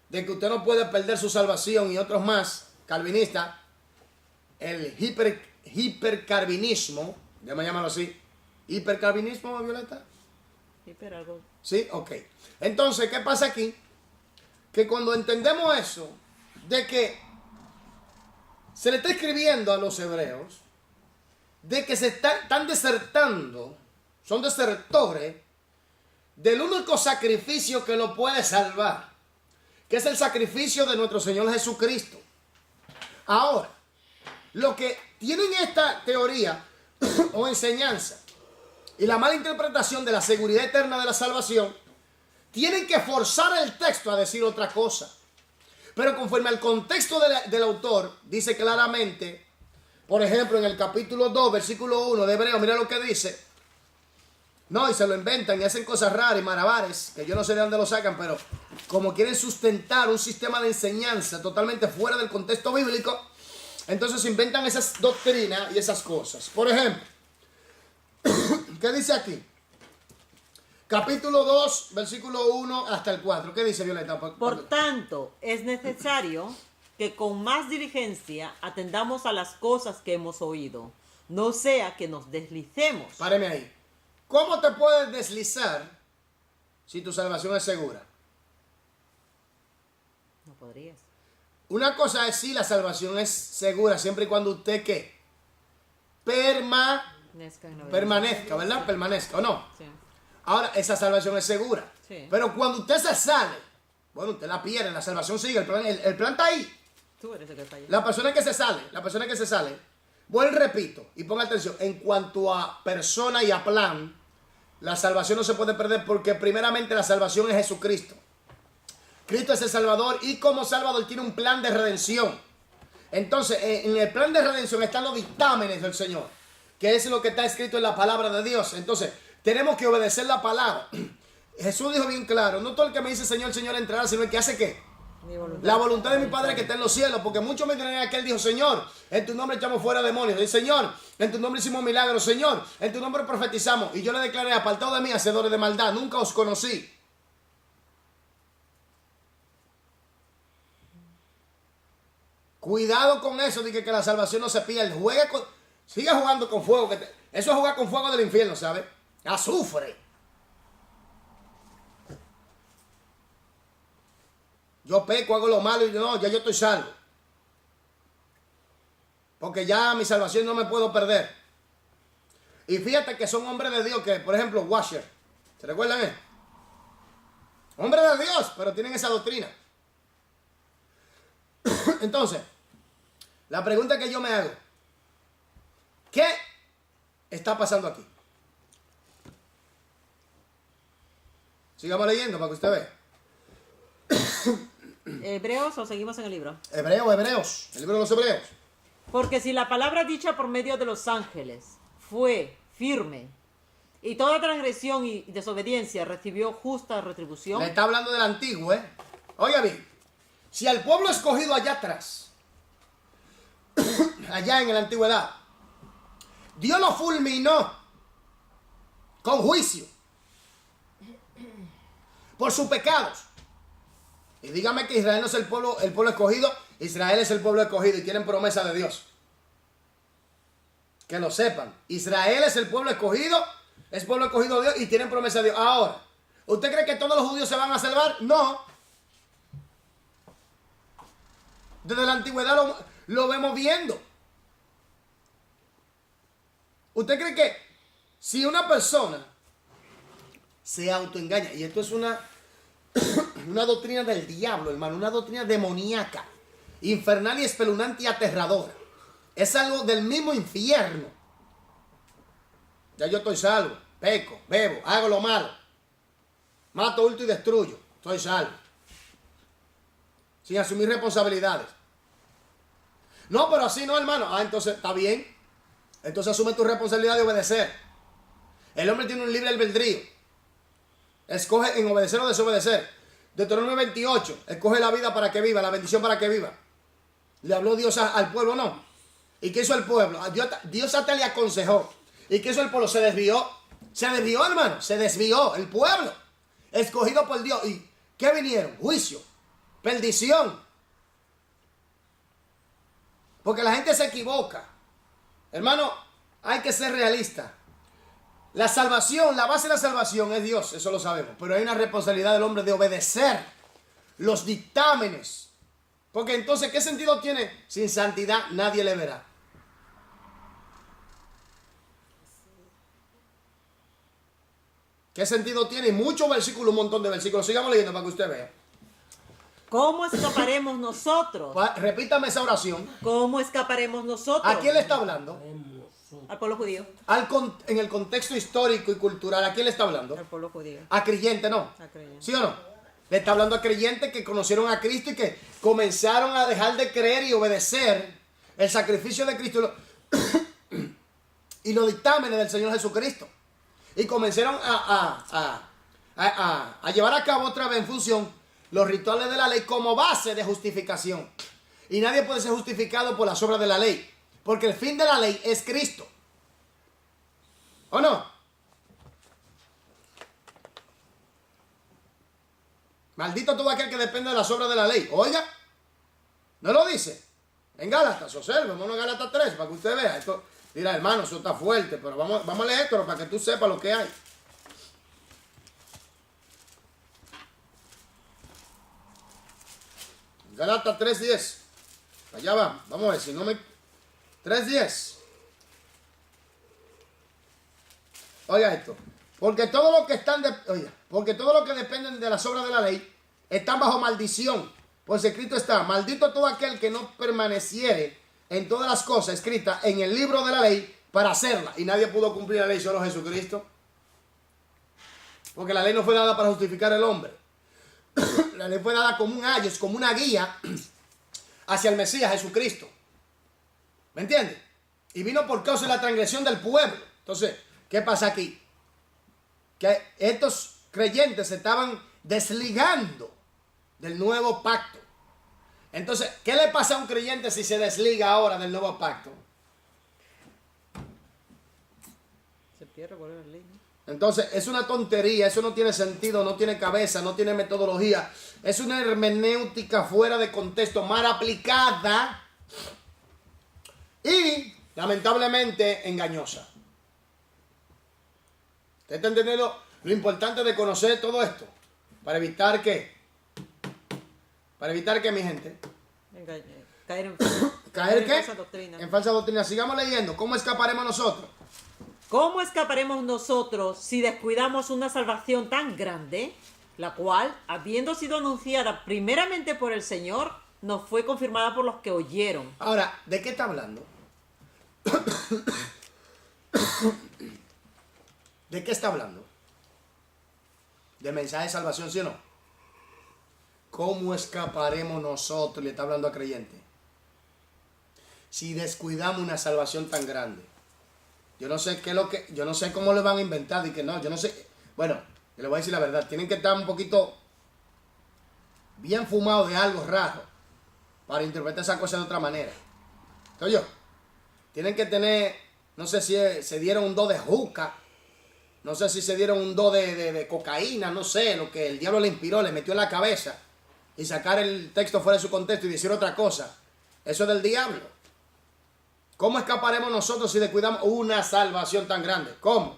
de que usted no puede perder su salvación, y otros más, calvinistas, el hipercarvinismo, déjame llamarlo así, hipercarvinismo, Violeta. Algo. Sí, ok. Entonces, ¿qué pasa aquí? Que cuando entendemos eso, de que se le está escribiendo a los hebreos, de que están desertando, son desertores del único sacrificio que lo puede salvar, que es el sacrificio de nuestro Señor Jesucristo. Ahora, los que tienen esta teoría o enseñanza y la mala interpretación de la seguridad eterna de la salvación, tienen que forzar el texto a decir otra cosa. Pero conforme al contexto del autor, dice claramente, por ejemplo, en el capítulo 2, versículo 1 de Hebreo, mira lo que dice. No, y se lo inventan y hacen cosas raras y malabares, que yo no sé de dónde lo sacan, pero como quieren sustentar un sistema de enseñanza totalmente fuera del contexto bíblico, entonces inventan esas doctrinas y esas cosas. Por ejemplo, ¿qué dice aquí? Capítulo 2, versículo 1 hasta el 4. ¿Qué dice Violeta? Por tanto, es necesario que con más diligencia atendamos a las cosas que hemos oído, no sea que nos deslicemos. Páreme ahí. ¿Cómo te puedes deslizar si tu salvación es segura? No podrías. Una cosa es si la salvación es segura, siempre y cuando usted, ¿qué? Permanezca, ¿verdad? Permanezca, ¿o no? Sí. Ahora, esa salvación es segura. Sí. Pero cuando usted se sale, bueno, usted la pierde, la salvación sigue, el plan está ahí. Tú eres el que falla. La persona que se sale, vuelvo y repito, y ponga atención, en cuanto a persona y a plan, la salvación no se puede perder porque primeramente la salvación es Jesucristo. Cristo es el Salvador y como Salvador tiene un plan de redención. Entonces, en el plan de redención están los dictámenes del Señor, que es lo que está escrito en la palabra de Dios. Entonces, tenemos que obedecer la palabra. Jesús dijo bien claro, no todo el que me dice Señor, Señor entrará, sino el que hace ¿qué? La voluntad de mi Padre que está en los cielos, porque muchos me dirán aquel dijo, Señor, en tu nombre echamos fuera demonios, y Señor, en tu nombre hicimos milagros, Señor, en tu nombre profetizamos, y yo le declaré, apartado de mí, hacedores de maldad, nunca os conocí. Cuidado con eso, de que la salvación no se pierde. Sigue jugando con fuego, eso es jugar con fuego del infierno, ¿sabes? Azufre. Yo peco, hago lo malo y no, ya yo estoy salvo. Porque ya mi salvación no me puedo perder. Y fíjate que son hombres de Dios que, por ejemplo, Washer. ¿Se recuerdan él? Hombres de Dios, pero tienen esa doctrina. Entonces, la pregunta que yo me hago, ¿qué está pasando aquí? Sigamos leyendo para que usted vea. ¿Hebreos o seguimos en el libro? Hebreos, el libro de los Hebreos. Porque si la palabra dicha por medio de los ángeles fue firme, y toda transgresión y desobediencia recibió justa retribución. Le está hablando del antiguo, ¿eh? Oiga bien, si al pueblo escogido allá atrás, allá en la antigüedad, Dios lo fulminó con juicio por sus pecados. Y dígame que Israel no es el pueblo escogido. Israel es el pueblo escogido y tienen promesa de Dios. Que lo sepan. Israel es el pueblo escogido, es pueblo escogido de Dios y tienen promesa de Dios. Ahora, ¿usted cree que todos los judíos se van a salvar? No. Desde la antigüedad lo vemos viendo. ¿Usted cree que si una persona se autoengaña, y esto es una doctrina del diablo, hermano, una doctrina demoníaca, infernal y espeluznante y aterradora. Es algo del mismo infierno. Ya yo estoy salvo, peco, bebo, hago lo malo, mato, hurto y destruyo. Estoy salvo. Sin asumir responsabilidades. No, pero así no, hermano. Ah, entonces está bien. Entonces asume tu responsabilidad de obedecer. El hombre tiene un libre albedrío. Escoge en obedecer o desobedecer. Deuteronomio 28. Escoge la vida para que viva, la bendición para que viva. Le habló Dios al pueblo, ¿no? ¿Y qué hizo el pueblo? Dios hasta le aconsejó. ¿Y qué hizo el pueblo? Se desvió. Se desvió, hermano. Se desvió el pueblo. Escogido por Dios. ¿Y qué vinieron? Juicio. Perdición. Porque la gente se equivoca. Hermano, hay que ser realista. La salvación, la base de la salvación es Dios, eso lo sabemos. Pero hay una responsabilidad del hombre de obedecer los dictámenes. Porque entonces, ¿qué sentido tiene? Sin santidad nadie le verá. ¿Qué sentido tiene? Muchos versículos, un montón de versículos. Sigamos leyendo para que usted vea. ¿Cómo escaparemos nosotros? Repítame esa oración. ¿Cómo escaparemos nosotros? ¿A quién le está hablando? Al pueblo judío. En el contexto histórico y cultural, ¿a quién le está hablando? Al pueblo judío. A creyente, ¿no? A creyente. ¿Sí o no? Le está hablando a creyentes que conocieron a Cristo y que comenzaron a dejar de creer y obedecer el sacrificio de Cristo y los dictámenes del Señor Jesucristo. Y comenzaron a llevar a cabo otra vez en función los rituales de la ley como base de justificación. Y nadie puede ser justificado por las obras de la ley, porque el fin de la ley es Cristo. ¿O no? Maldito todo aquel que depende de las obras de la ley. Oiga, ¿no lo dice? En Gálatas, observe, vamos a Gálatas 3 para que usted vea. Esto, dirá, hermano, eso está fuerte, pero vamos a leer esto para que tú sepas lo que hay. Gálatas 3:10. Allá va, vamos a ver si no me... 3:10. Oiga esto. Porque todo lo que dependen de las obras de la ley están bajo maldición. Pues escrito está, maldito todo aquel que no permaneciere en todas las cosas escritas en el libro de la ley para hacerla. Y nadie pudo cumplir la ley, solo Jesucristo. Porque la ley no fue dada para justificar al hombre. La ley fue dada como un ayo, es como una guía hacia el Mesías Jesucristo. ¿Me entiendes? Y vino por causa de la transgresión del pueblo. Entonces, ¿qué pasa aquí? Que estos creyentes se estaban desligando del nuevo pacto. Entonces, ¿qué le pasa a un creyente si se desliga ahora del nuevo pacto? Se pierde por la ley, ¿no? Entonces, es una tontería, eso no tiene sentido, no tiene cabeza, no tiene metodología. Es una hermenéutica fuera de contexto, mal aplicada y, lamentablemente, engañosa. ¿Usted está entendiendo lo importante de conocer todo esto? Para evitar que... Para evitar que, mi gente... Caer en ¿Caer qué? falsa doctrina. En falsa doctrina. Sigamos leyendo. ¿Cómo escaparemos nosotros? ¿Cómo escaparemos nosotros si descuidamos una salvación tan grande, la cual, habiendo sido anunciada primeramente por el Señor, nos fue confirmada por los que oyeron? Ahora, ¿de qué está hablando? ¿De qué está hablando? ¿De mensaje de salvación, sí o no? ¿Cómo escaparemos nosotros? Le está hablando a creyentes. Si descuidamos una salvación tan grande. Yo no sé qué es lo que... Yo no sé cómo le van a inventar y que no. Yo no sé... Bueno, yo le voy a decir la verdad. Tienen que estar un poquito bien fumados de algo raro para interpretar esa cosa de otra manera. ¿Entonces yo? Tienen que tener... No sé si se dieron un do de juca. No sé si se dieron un do de cocaína. No sé, lo que el diablo le inspiró, le metió en la cabeza. Y sacar el texto fuera de su contexto y decir otra cosa. Eso es del diablo. ¿Cómo escaparemos nosotros si descuidamos una salvación tan grande? ¿Cómo?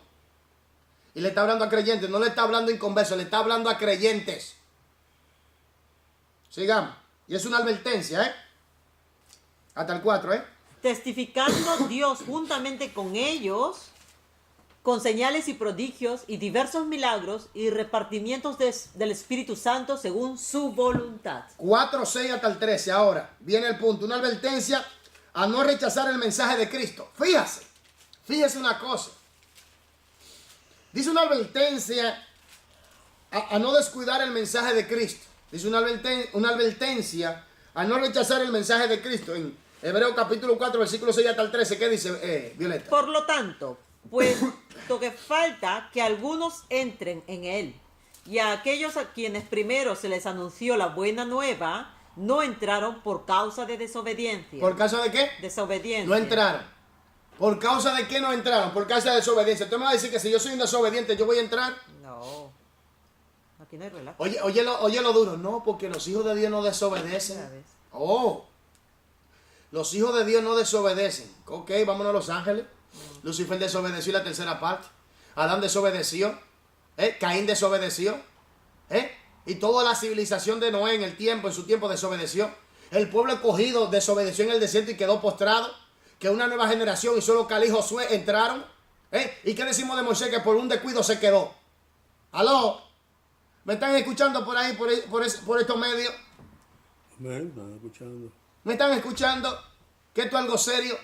Y le está hablando a creyentes, no le está hablando a inconversos, le está hablando a creyentes. Sigamos. Y es una advertencia, ¿eh? Hasta el 4, ¿eh? Testificando Dios juntamente con ellos con señales y prodigios y diversos milagros y repartimientos del Espíritu Santo según su voluntad. 4, 6 hasta el 13. Ahora viene el punto, una advertencia a no rechazar el mensaje de Cristo. Fíjese una cosa. Dice una advertencia a no descuidar el mensaje de Cristo. Dice una advertencia a no rechazar el mensaje de Cristo. En Hebreos capítulo 4, versículo 6 hasta el 13, ¿qué dice Violeta? Por lo tanto, puesto que falta que algunos entren en él, y a aquellos a quienes primero se les anunció la buena nueva, no entraron por causa de desobediencia. ¿Por causa de qué? Desobediencia. No entraron. ¿Por causa de qué no entraron? Por causa de desobediencia. Usted me va a decir que si yo soy un desobediente, ¿yo voy a entrar? No. Aquí no hay relajo. Oye lo duro. No, porque los hijos de Dios no desobedecen. ¿Sabes? Oh. Los hijos de Dios no desobedecen. Ok, vámonos a Los Ángeles. Lucifer desobedeció la tercera parte. Adán desobedeció. Caín desobedeció. Y toda la civilización de Noé en su tiempo desobedeció. El pueblo escogido desobedeció en el desierto y quedó postrado. Que una nueva generación y solo Calí y Josué entraron. ¿Y qué decimos de Moisés? Que por un descuido se quedó. ¿Aló? ¿Me están escuchando por ahí, por estos medios? Amén, están escuchando. ¿Me están escuchando? Que esto es algo serio.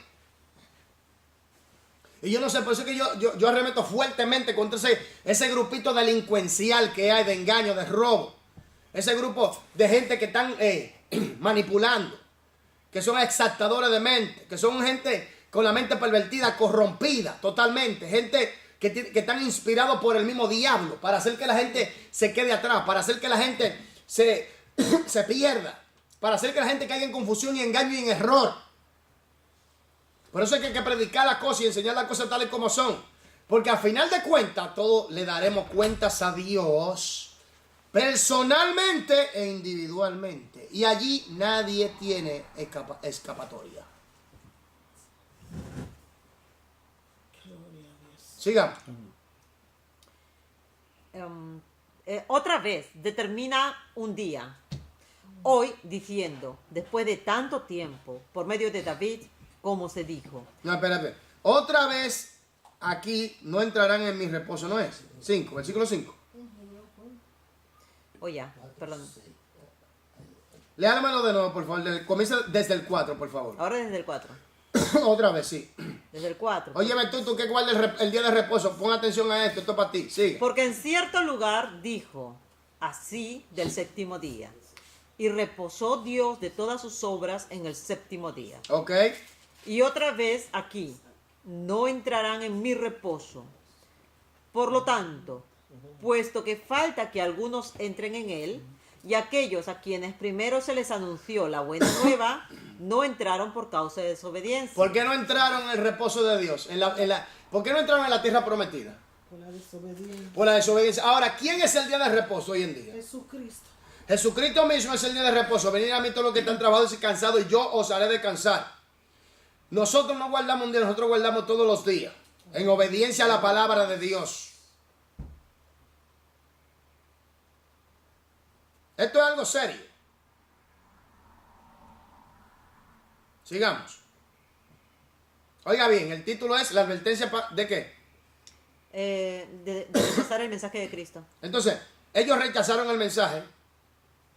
Y yo no sé, por eso es que yo arremeto fuertemente contra ese grupito delincuencial que hay de engaño, de robo. Ese grupo de gente que están manipulando, que son exaltadores de mente, que son gente con la mente pervertida, corrompida totalmente. Gente que están inspirados por el mismo diablo para hacer que la gente se quede atrás, para hacer que la gente se pierda, para hacer que la gente caiga en confusión y engaño y en error. Por eso es que hay que predicar las cosas y enseñar las cosas tales como son. Porque al final de cuentas, todos le daremos cuentas a Dios, personalmente e individualmente. Y allí nadie tiene escapatoria. Sigamos. Otra vez determina un día, hoy diciendo, después de tanto tiempo, por medio de David, como se dijo. No, espera. Otra vez aquí no entrarán en mi reposo, ¿no es? 5, versículo 5. Perdón. Léamelo de nuevo, por favor. Comienza desde el 4, por favor. Ahora desde el 4. Otra vez, sí. Desde el 4. Óyeme tú que guardas el día de reposo, pon atención a esto es para ti. Sigue. Porque en cierto lugar dijo, así del séptimo día. Y reposó Dios de todas sus obras en el séptimo día. Ok. Y otra vez aquí, no entrarán en mi reposo. Por lo tanto, puesto que falta que algunos entren en él, y aquellos a quienes primero se les anunció la buena nueva, no entraron por causa de desobediencia. ¿Por qué no entraron en el reposo de Dios? ¿Por qué no entraron en la tierra prometida? Por la desobediencia. Por la desobediencia. Ahora, ¿quién es el día de reposo hoy en día? Jesucristo. Jesucristo mismo es el día de reposo. Venid a mí todos los que están trabajados y cansados y yo os haré descansar. Nosotros no guardamos un día, nosotros guardamos todos los días. En obediencia a la palabra de Dios. Esto es algo serio. Sigamos. Oiga bien, el título es la advertencia ¿de qué? De rechazar el mensaje de Cristo. Entonces, ellos rechazaron el mensaje.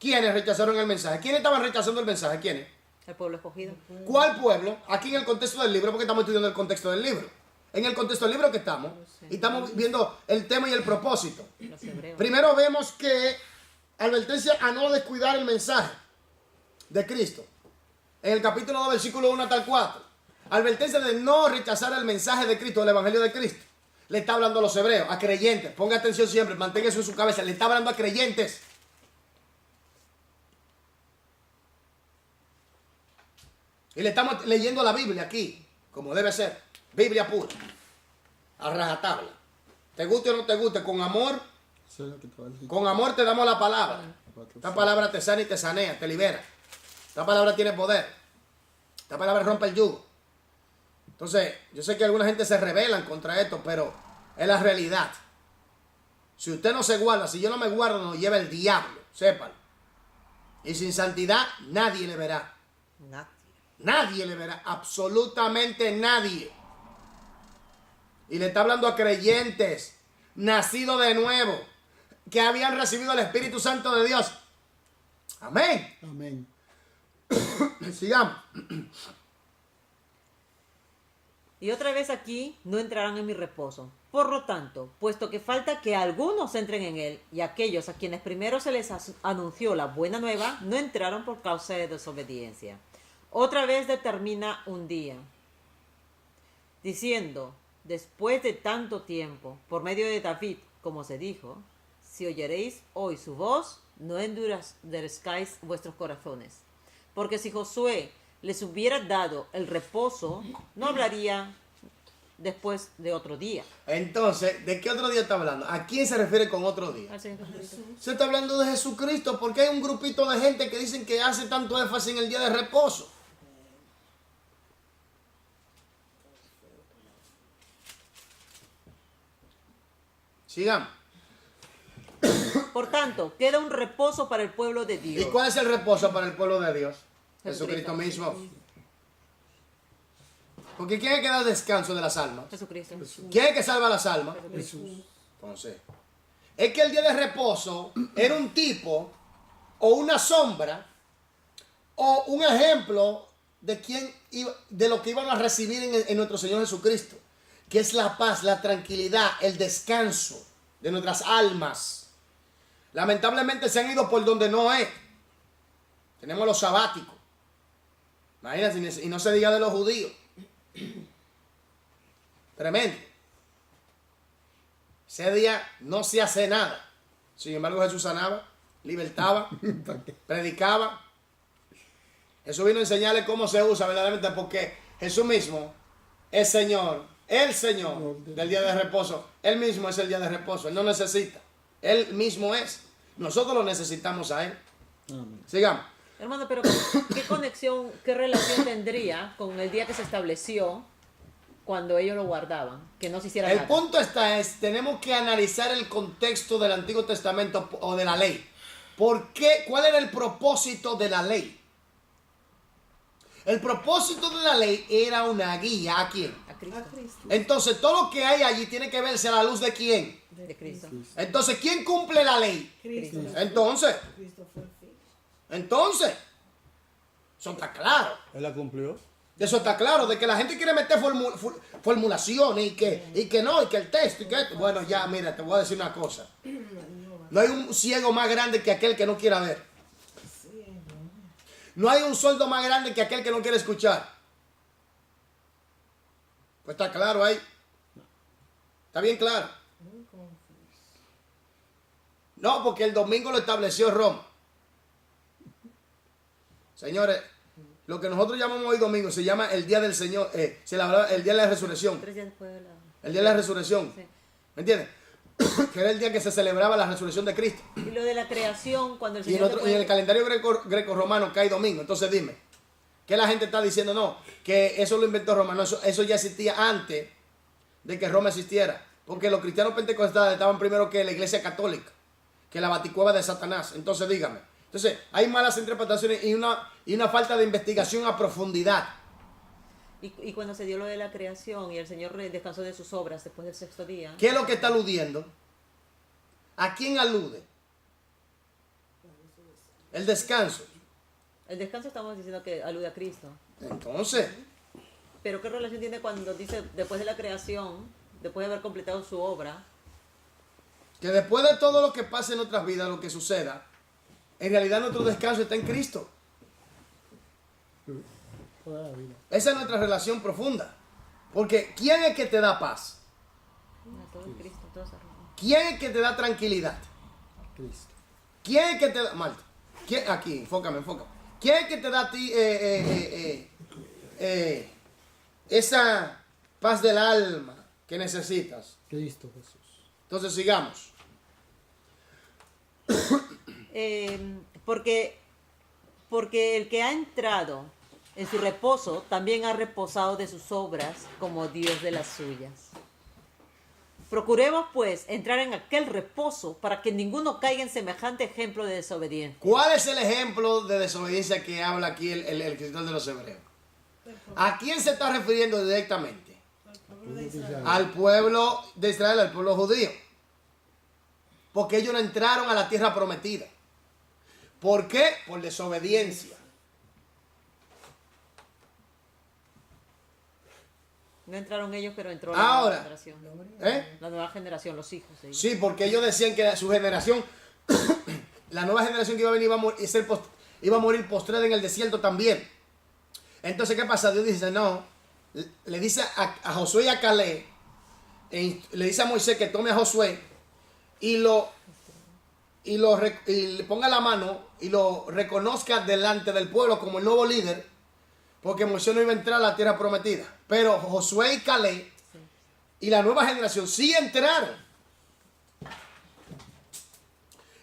¿Quiénes rechazaron el mensaje? ¿Quiénes estaban rechazando el mensaje? ¿Quiénes? El pueblo escogido. ¿Cuál pueblo? Aquí en el contexto del libro, porque estamos estudiando el contexto del libro. En el contexto del libro que estamos. Y estamos viendo el tema y el propósito. Los hebreos. Primero vemos que advertencia a no descuidar el mensaje de Cristo. En el capítulo 2, versículo 1 hasta el 4. Advertencia de no rechazar el mensaje de Cristo, el evangelio de Cristo. Le está hablando a los hebreos, a creyentes. Ponga atención siempre, mantenga eso en su cabeza. Le está hablando a creyentes. Y le estamos leyendo la Biblia aquí, como debe ser. Biblia pura. A rajatabla. Te guste o no te guste, con amor. Con amor te damos la palabra. Esta palabra te sana y te sanea, te libera. Esta palabra tiene poder. Esta palabra rompe el yugo. Entonces, yo sé que alguna gente se rebelan contra esto, pero es la realidad. Si usted no se guarda, si yo no me guardo, nos lleva el diablo, sépalo. Y sin santidad, nadie le verá. Nadie le verá, absolutamente nadie. Y le está hablando a creyentes, nacidos de nuevo, que habían recibido el Espíritu Santo de Dios. Amén. Amén. Sigamos. Y otra vez aquí no entrarán en mi reposo. Por lo tanto, puesto que falta que algunos entren en él, y aquellos a quienes primero se les anunció la buena nueva, no entraron por causa de desobediencia. Otra vez determina un día, diciendo, después de tanto tiempo, por medio de David, como se dijo, si oyeréis hoy su voz, no endurezcáis vuestros corazones. Porque si Josué les hubiera dado el reposo, no hablaría después de otro día. Entonces, ¿de qué otro día está hablando? ¿A quién se refiere con otro día? Al Señor Jesucristo. Se está hablando de Jesucristo, porque hay un grupito de gente que dicen que hace tanto énfasis en el día de reposo. Sigamos. Por tanto, queda un reposo para el pueblo de ¿Y Dios. cuál es el reposo para el pueblo de Dios? Jesucristo Jesucristo. mismo. Porque ¿quién es que da descanso de las almas? Jesucristo. ¿Quién es que salva las almas? Jesús. Entonces, es que el día de reposo era un tipo o una sombra o un ejemplo de de lo que iban a recibir en nuestro Señor Jesucristo, que es la paz, la tranquilidad, el descanso de nuestras almas. Lamentablemente se han ido por donde no es. Tenemos los sabáticos. Imagínense, y no se diga de los judíos. Tremendo. Ese día no se hace nada. Sin embargo, Jesús sanaba, libertaba, predicaba. Jesús vino a enseñarle cómo se usa verdaderamente, porque Jesús mismo es Señor, el Señor del día de reposo. Él mismo es el día de reposo. Él no necesita. Él mismo es. Nosotros lo necesitamos a Él. Amén. Sigamos. Hermano, pero ¿qué conexión, qué relación tendría con el día que se estableció cuando ellos lo guardaban? Que no se hiciera El nada. punto tenemos que analizar el contexto del Antiguo Testamento o de la ley. ¿Por qué? ¿Cuál era el propósito de la ley? El propósito de la ley era una guía ¿a quién? A Cristo. A Cristo. Entonces todo lo que hay allí tiene que verse a la luz de quién. De Cristo. Entonces, ¿quién cumple la ley? Cristo. Entonces, Cristo fue el fin. eso está claro. Él la cumplió. Eso está claro, de que la gente quiere meter formulaciones y que no, y que el texto, y que esto. Bueno, ya, mira, te voy a decir una cosa. No hay un ciego más grande que aquel que no quiera ver. No hay un sordo más grande que aquel que no quiere escuchar. Pues está claro ahí. Está bien claro. No, porque el domingo lo estableció Roma. Señores, lo que nosotros llamamos hoy domingo se llama el día del Señor, el día de la resurrección. 3 días después de la... El día de la resurrección. Sí. ¿Me entiendes? Que era el día que se celebraba la resurrección de Cristo. Y lo de la creación, cuando el Y Señor... en el calendario greco-romano cae domingo. Entonces dime, ¿qué la gente está diciendo? No, que eso lo inventó Roma. No, eso ya existía antes de que Roma existiera. Porque los cristianos pentecostales estaban primero que la iglesia católica, que la baticueva de Satanás. Entonces dígame. Entonces hay malas interpretaciones y una falta de investigación a profundidad. Y cuando se dio lo de la creación y el Señor descansó de sus obras después del 6º día... ¿Qué es lo que está aludiendo? ¿A quién alude? El descanso. El descanso estamos diciendo que alude a Cristo. Entonces, Pero ¿qué relación tiene cuando dice después de la creación, después de haber completado su obra? que después de todo lo que pase en nuestras vidas, lo que suceda, en realidad nuestro descanso está en Cristo. Toda la vida. Esa es nuestra relación profunda. Porque ¿quién es que te da paz? Todo en Cristo, todo se arregla. ¿Quién es que te da tranquilidad? Cristo. ¿Quién es que te da... Malta, aquí, enfócame. ¿Quién es que te da a ti esa paz del alma que necesitas? Cristo Jesús. Entonces sigamos. Porque el que ha entrado en su reposo también ha reposado de sus obras como Dios de las suyas. Procuremos pues entrar en aquel reposo para que ninguno caiga en semejante ejemplo de desobediencia. ¿Cuál es el ejemplo de desobediencia que habla aquí el escritor de los Hebreos? ¿A quién se está refiriendo directamente? Pueblo de Israel. Al pueblo de Israel, al pueblo judío. Porque ellos no entraron a la tierra prometida. ¿Por qué? Por desobediencia. No entraron ellos, pero entró Ahora, nueva generación. ¿Eh? La nueva generación, los hijos de ellos. Sí, porque ellos decían que su generación, la nueva generación que iba a venir iba a morir postrera en el desierto también. Entonces, ¿qué pasa? Dios dice, no, le dice a Josué y a Caleb, le dice a Moisés que tome a Josué y le ponga la mano y lo reconozca delante del pueblo como el nuevo líder, porque Moisés no iba a entrar a la tierra prometida. Pero Josué y Caleb y la nueva generación sí entraron.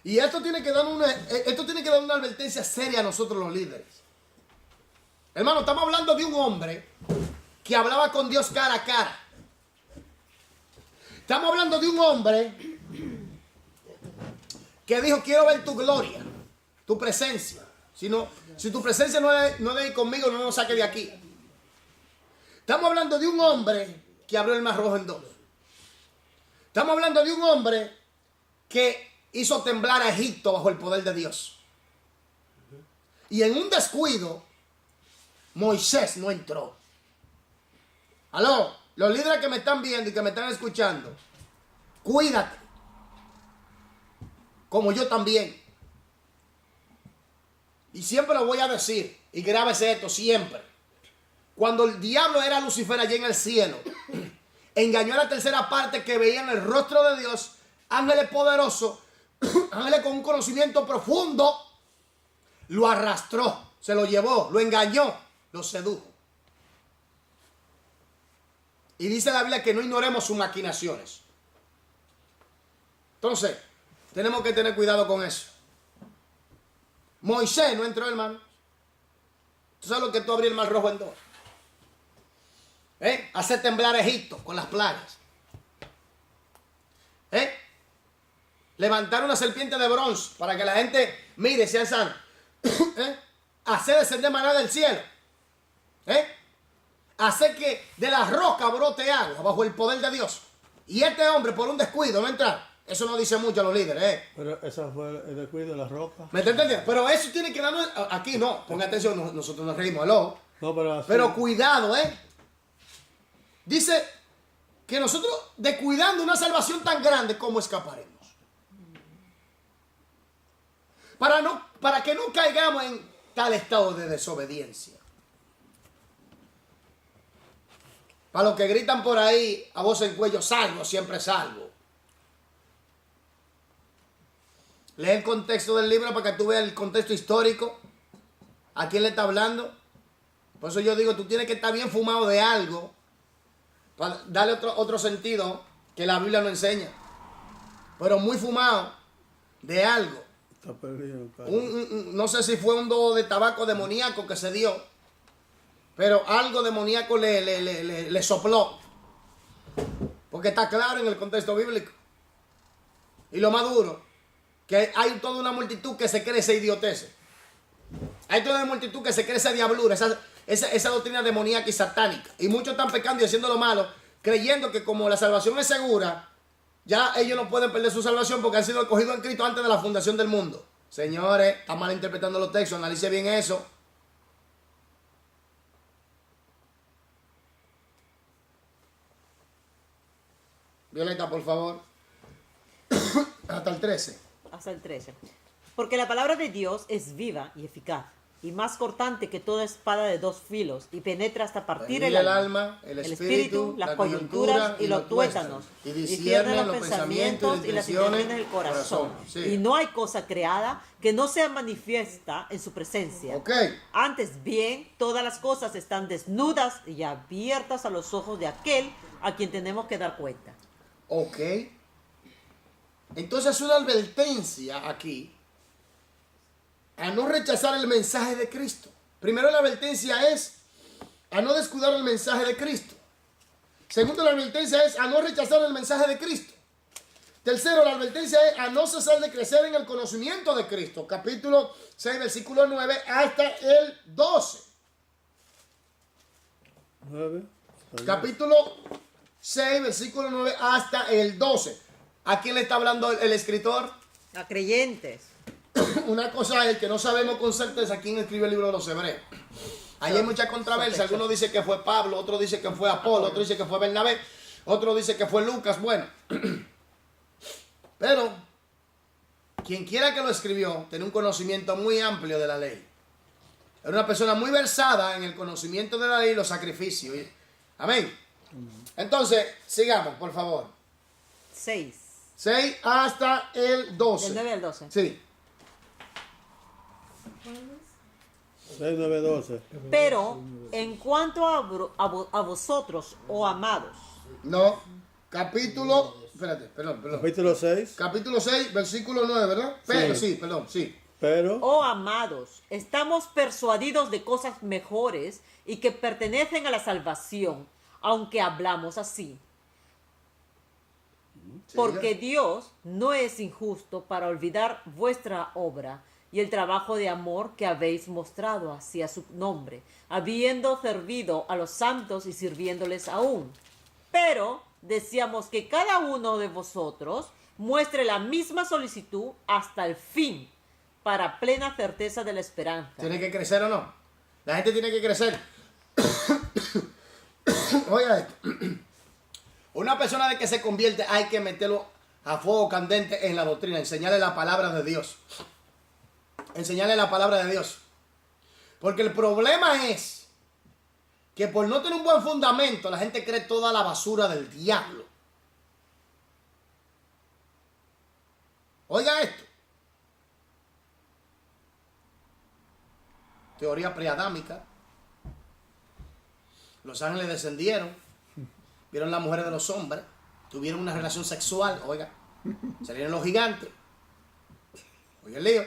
Y esto tiene que dar una advertencia seria a nosotros los líderes. Hermano, estamos hablando de un hombre que hablaba con Dios cara a cara. Estamos hablando de un hombre que dijo, quiero ver tu gloria, tu presencia. Si tu presencia no es de ir conmigo, no nos saque de aquí. Estamos hablando de un hombre que abrió el mar rojo en dos. Estamos hablando de un hombre que hizo temblar a Egipto bajo el poder de Dios. Y en un descuido, Moisés no entró. Aló, los líderes que me están viendo y que me están escuchando, cuídate. Como yo también. Y siempre lo voy a decir, y grábese esto siempre. Cuando el diablo era Lucifer allí en el cielo, engañó a la tercera parte que veían el rostro de Dios, ángeles poderosos, ángeles con un conocimiento profundo, lo arrastró, se lo llevó, lo engañó, lo sedujo. Y dice la Biblia que no ignoremos sus maquinaciones. Entonces, tenemos que tener cuidado con eso. Moisés no entró, hermano. ¿Tú sabes lo que tú abrir el mar rojo en dos? Hacer temblar a Egipto con las plagas. Levantar una serpiente de bronce para que la gente mire y sea sana. Hacer descender maná del cielo. Hacer que de la roca brote agua bajo el poder de Dios. Y este hombre por un descuido no entrar. Eso no dice mucho a los líderes. Pero esa fue el descuido de la roca. ¿Me está entendiendo? Pero eso tiene que darnos... Aquí no, ponga atención, nosotros nos reímos, aló. No, pero así. Pero cuidado, Dice que nosotros, descuidando una salvación tan grande, ¿cómo escaparemos? Para que no caigamos en tal estado de desobediencia. Para los que gritan por ahí, a voz en cuello, salvo, siempre salvo. Lee el contexto del libro para que tú veas el contexto histórico. ¿A quién le está hablando? Por eso yo digo, tú tienes que estar bien fumado de algo para darle otro sentido que la Biblia no enseña. Pero muy fumado de algo. Está perdido. No sé si fue un do de tabaco demoníaco que se dio, pero algo demoníaco le sopló. Porque está claro en el contexto bíblico. Y lo más duro, que hay toda una multitud que se cree esa idiotez. Hay toda una multitud que se cree esa diablura, esa doctrina demoníaca y satánica. Y muchos están pecando y haciendo lo malo, creyendo que como la salvación es segura, ya ellos no pueden perder su salvación porque han sido escogidos en Cristo antes de la fundación del mundo. Señores, están malinterpretando los textos, analice bien eso. Violeta, por favor. Hasta el 13. Hasta el 13. Porque la palabra de Dios es viva y eficaz, y más cortante que toda espada de dos filos, y penetra hasta partir el alma, el espíritu, las coyunturas y los tuétanos, y discierne los pensamientos y las intenciones del corazón. Sí. Y no hay cosa creada que no sea manifiesta en su presencia. Ok. Antes bien, todas las cosas están desnudas y abiertas a los ojos de aquel a quien tenemos que dar cuenta. Ok. Entonces una advertencia aquí a no rechazar el mensaje de Cristo. Primero, la advertencia es a no descuidar el mensaje de Cristo. Segundo, la advertencia es a no rechazar el mensaje de Cristo. Tercero, la advertencia es a no cesar de crecer en el conocimiento de Cristo. Capítulo 6, versículo 9 hasta el 12. 9. Capítulo 6, versículo 9 hasta el 12. ¿A quién le está hablando el escritor? A creyentes. Una cosa es que no sabemos con certeza quién escribe el libro de los Hebreos. Ahí hay mucha controversia. Algunos dicen que fue Pablo, otros dicen que fue Apolo, otros dicen que fue Bernabé, otros dicen que fue Lucas. Bueno, pero quien quiera que lo escribió tenía un conocimiento muy amplio de la ley. Era una persona muy versada en el conocimiento de la ley y los sacrificios. Amén. Entonces, sigamos, por favor. 6. 6 hasta el 12. Del 9 al 12. Sí. 6, 9, 12. Pero en cuanto a vosotros, oh amados, No. Capítulo. Espérate, perdón. Capítulo 6. Capítulo 6, versículo 9, ¿verdad? Pero, sí, perdón, sí. Pero oh amados, estamos persuadidos de cosas mejores y que pertenecen a la salvación, aunque hablamos así. Porque Dios no es injusto para olvidar vuestra obra y el trabajo de amor que habéis mostrado hacia su nombre, habiendo servido a los santos y sirviéndoles aún. Pero deseamos que cada uno de vosotros muestre la misma solicitud hasta el fin, para plena certeza de la esperanza. ¿Tiene que crecer o no? La gente tiene que crecer. Oiga esto. Una persona de que se convierte hay que meterlo a fuego candente en la doctrina, enseñarle la palabra de Dios. Enseñarle la palabra de Dios. Porque el problema es que por no tener un buen fundamento, la gente cree toda la basura del diablo. Oiga esto. Teoría preadámica. Los ángeles descendieron, vieron las mujeres de los hombres, tuvieron una relación sexual, oiga, salieron los gigantes. Oiga el lío.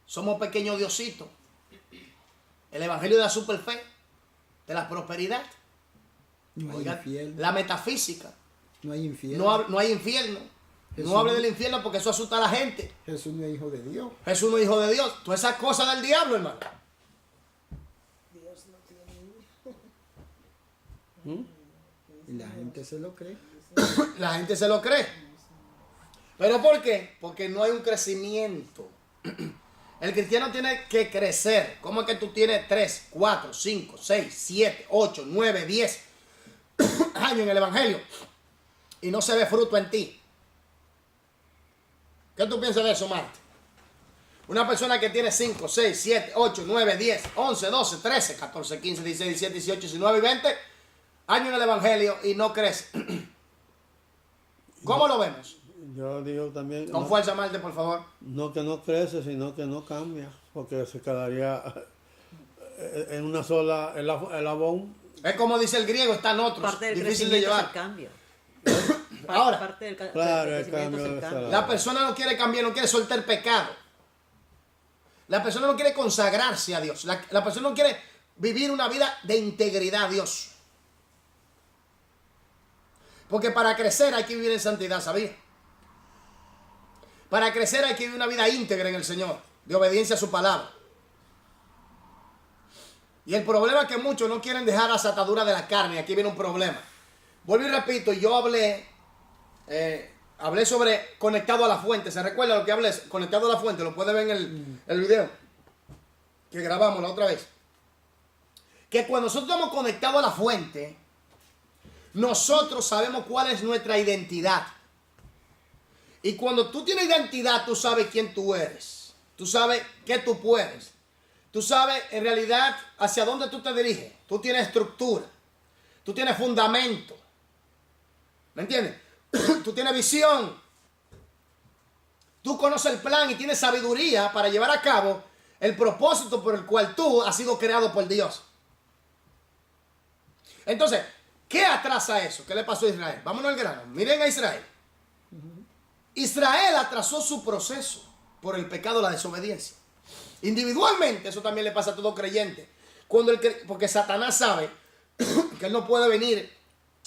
Somos pequeños diositos. El evangelio de la superfe, de la prosperidad. No hay Oiga, infierno. la metafísica. No hay infierno. No hay infierno. Jesús. No hable del infierno porque eso asusta a la gente. Jesús no es hijo de Dios. Jesús no es hijo de Dios. Todas esas cosas del diablo, hermano. Y la gente se lo cree. La gente se lo cree. ¿Pero por qué? Porque no hay un crecimiento. El cristiano tiene que crecer. ¿Cómo es que tú tienes 3, 4, 5, 6, 7, 8, 9, 10 años en el evangelio y no se ve fruto en ti? ¿Qué tú piensas de eso, Marta? Una persona que tiene 5, 6, 7, 8, 9, 10, 11, 12, 13, 14, 15, 16, 17, 18, 19 y 20 años en el evangelio y no crece. ¿Cómo lo vemos? yo digo también, Con fuerza, Marte, por favor. no que no crece, sino que no cambia, porque se quedaría en una sola, el abón. Es como dice el griego, están otros. Parte del Difícil de crecimiento es el llevar. cambio. Ahora, Parte del Claro, el crecimiento cambio es el debe cambio. ser la persona no quiere cambiar, no quiere soltar el pecado. La persona no quiere consagrarse a Dios. La persona no quiere vivir una vida de integridad a Dios. Porque para crecer hay que vivir en santidad, ¿sabía? Para crecer hay que vivir una vida íntegra en el Señor, de obediencia a su palabra. Y el problema es que muchos no quieren dejar las ataduras de la carne. Aquí viene un problema. Vuelvo y repito, yo hablé sobre conectado a la fuente. ¿Se recuerda lo que hablé? Conectado a la fuente, lo puede ver en el video que grabamos la otra vez. Que cuando nosotros estamos conectados a la fuente, nosotros sabemos cuál es nuestra identidad. Y cuando tú tienes identidad, tú sabes quién tú eres. Tú sabes qué tú puedes. Tú sabes en realidad hacia dónde tú te diriges. Tú tienes estructura. Tú tienes fundamento. ¿Me entiendes? Tú tienes visión. Tú conoces el plan y tienes sabiduría para llevar a cabo el propósito por el cual tú has sido creado por Dios. Entonces, ¿qué atrasa eso? ¿Qué le pasó a Israel? Vámonos al grano. Miren a Israel. Israel atrasó su proceso por el pecado, la desobediencia. Individualmente, eso también le pasa a todo creyente. Porque Satanás sabe que él no puede venir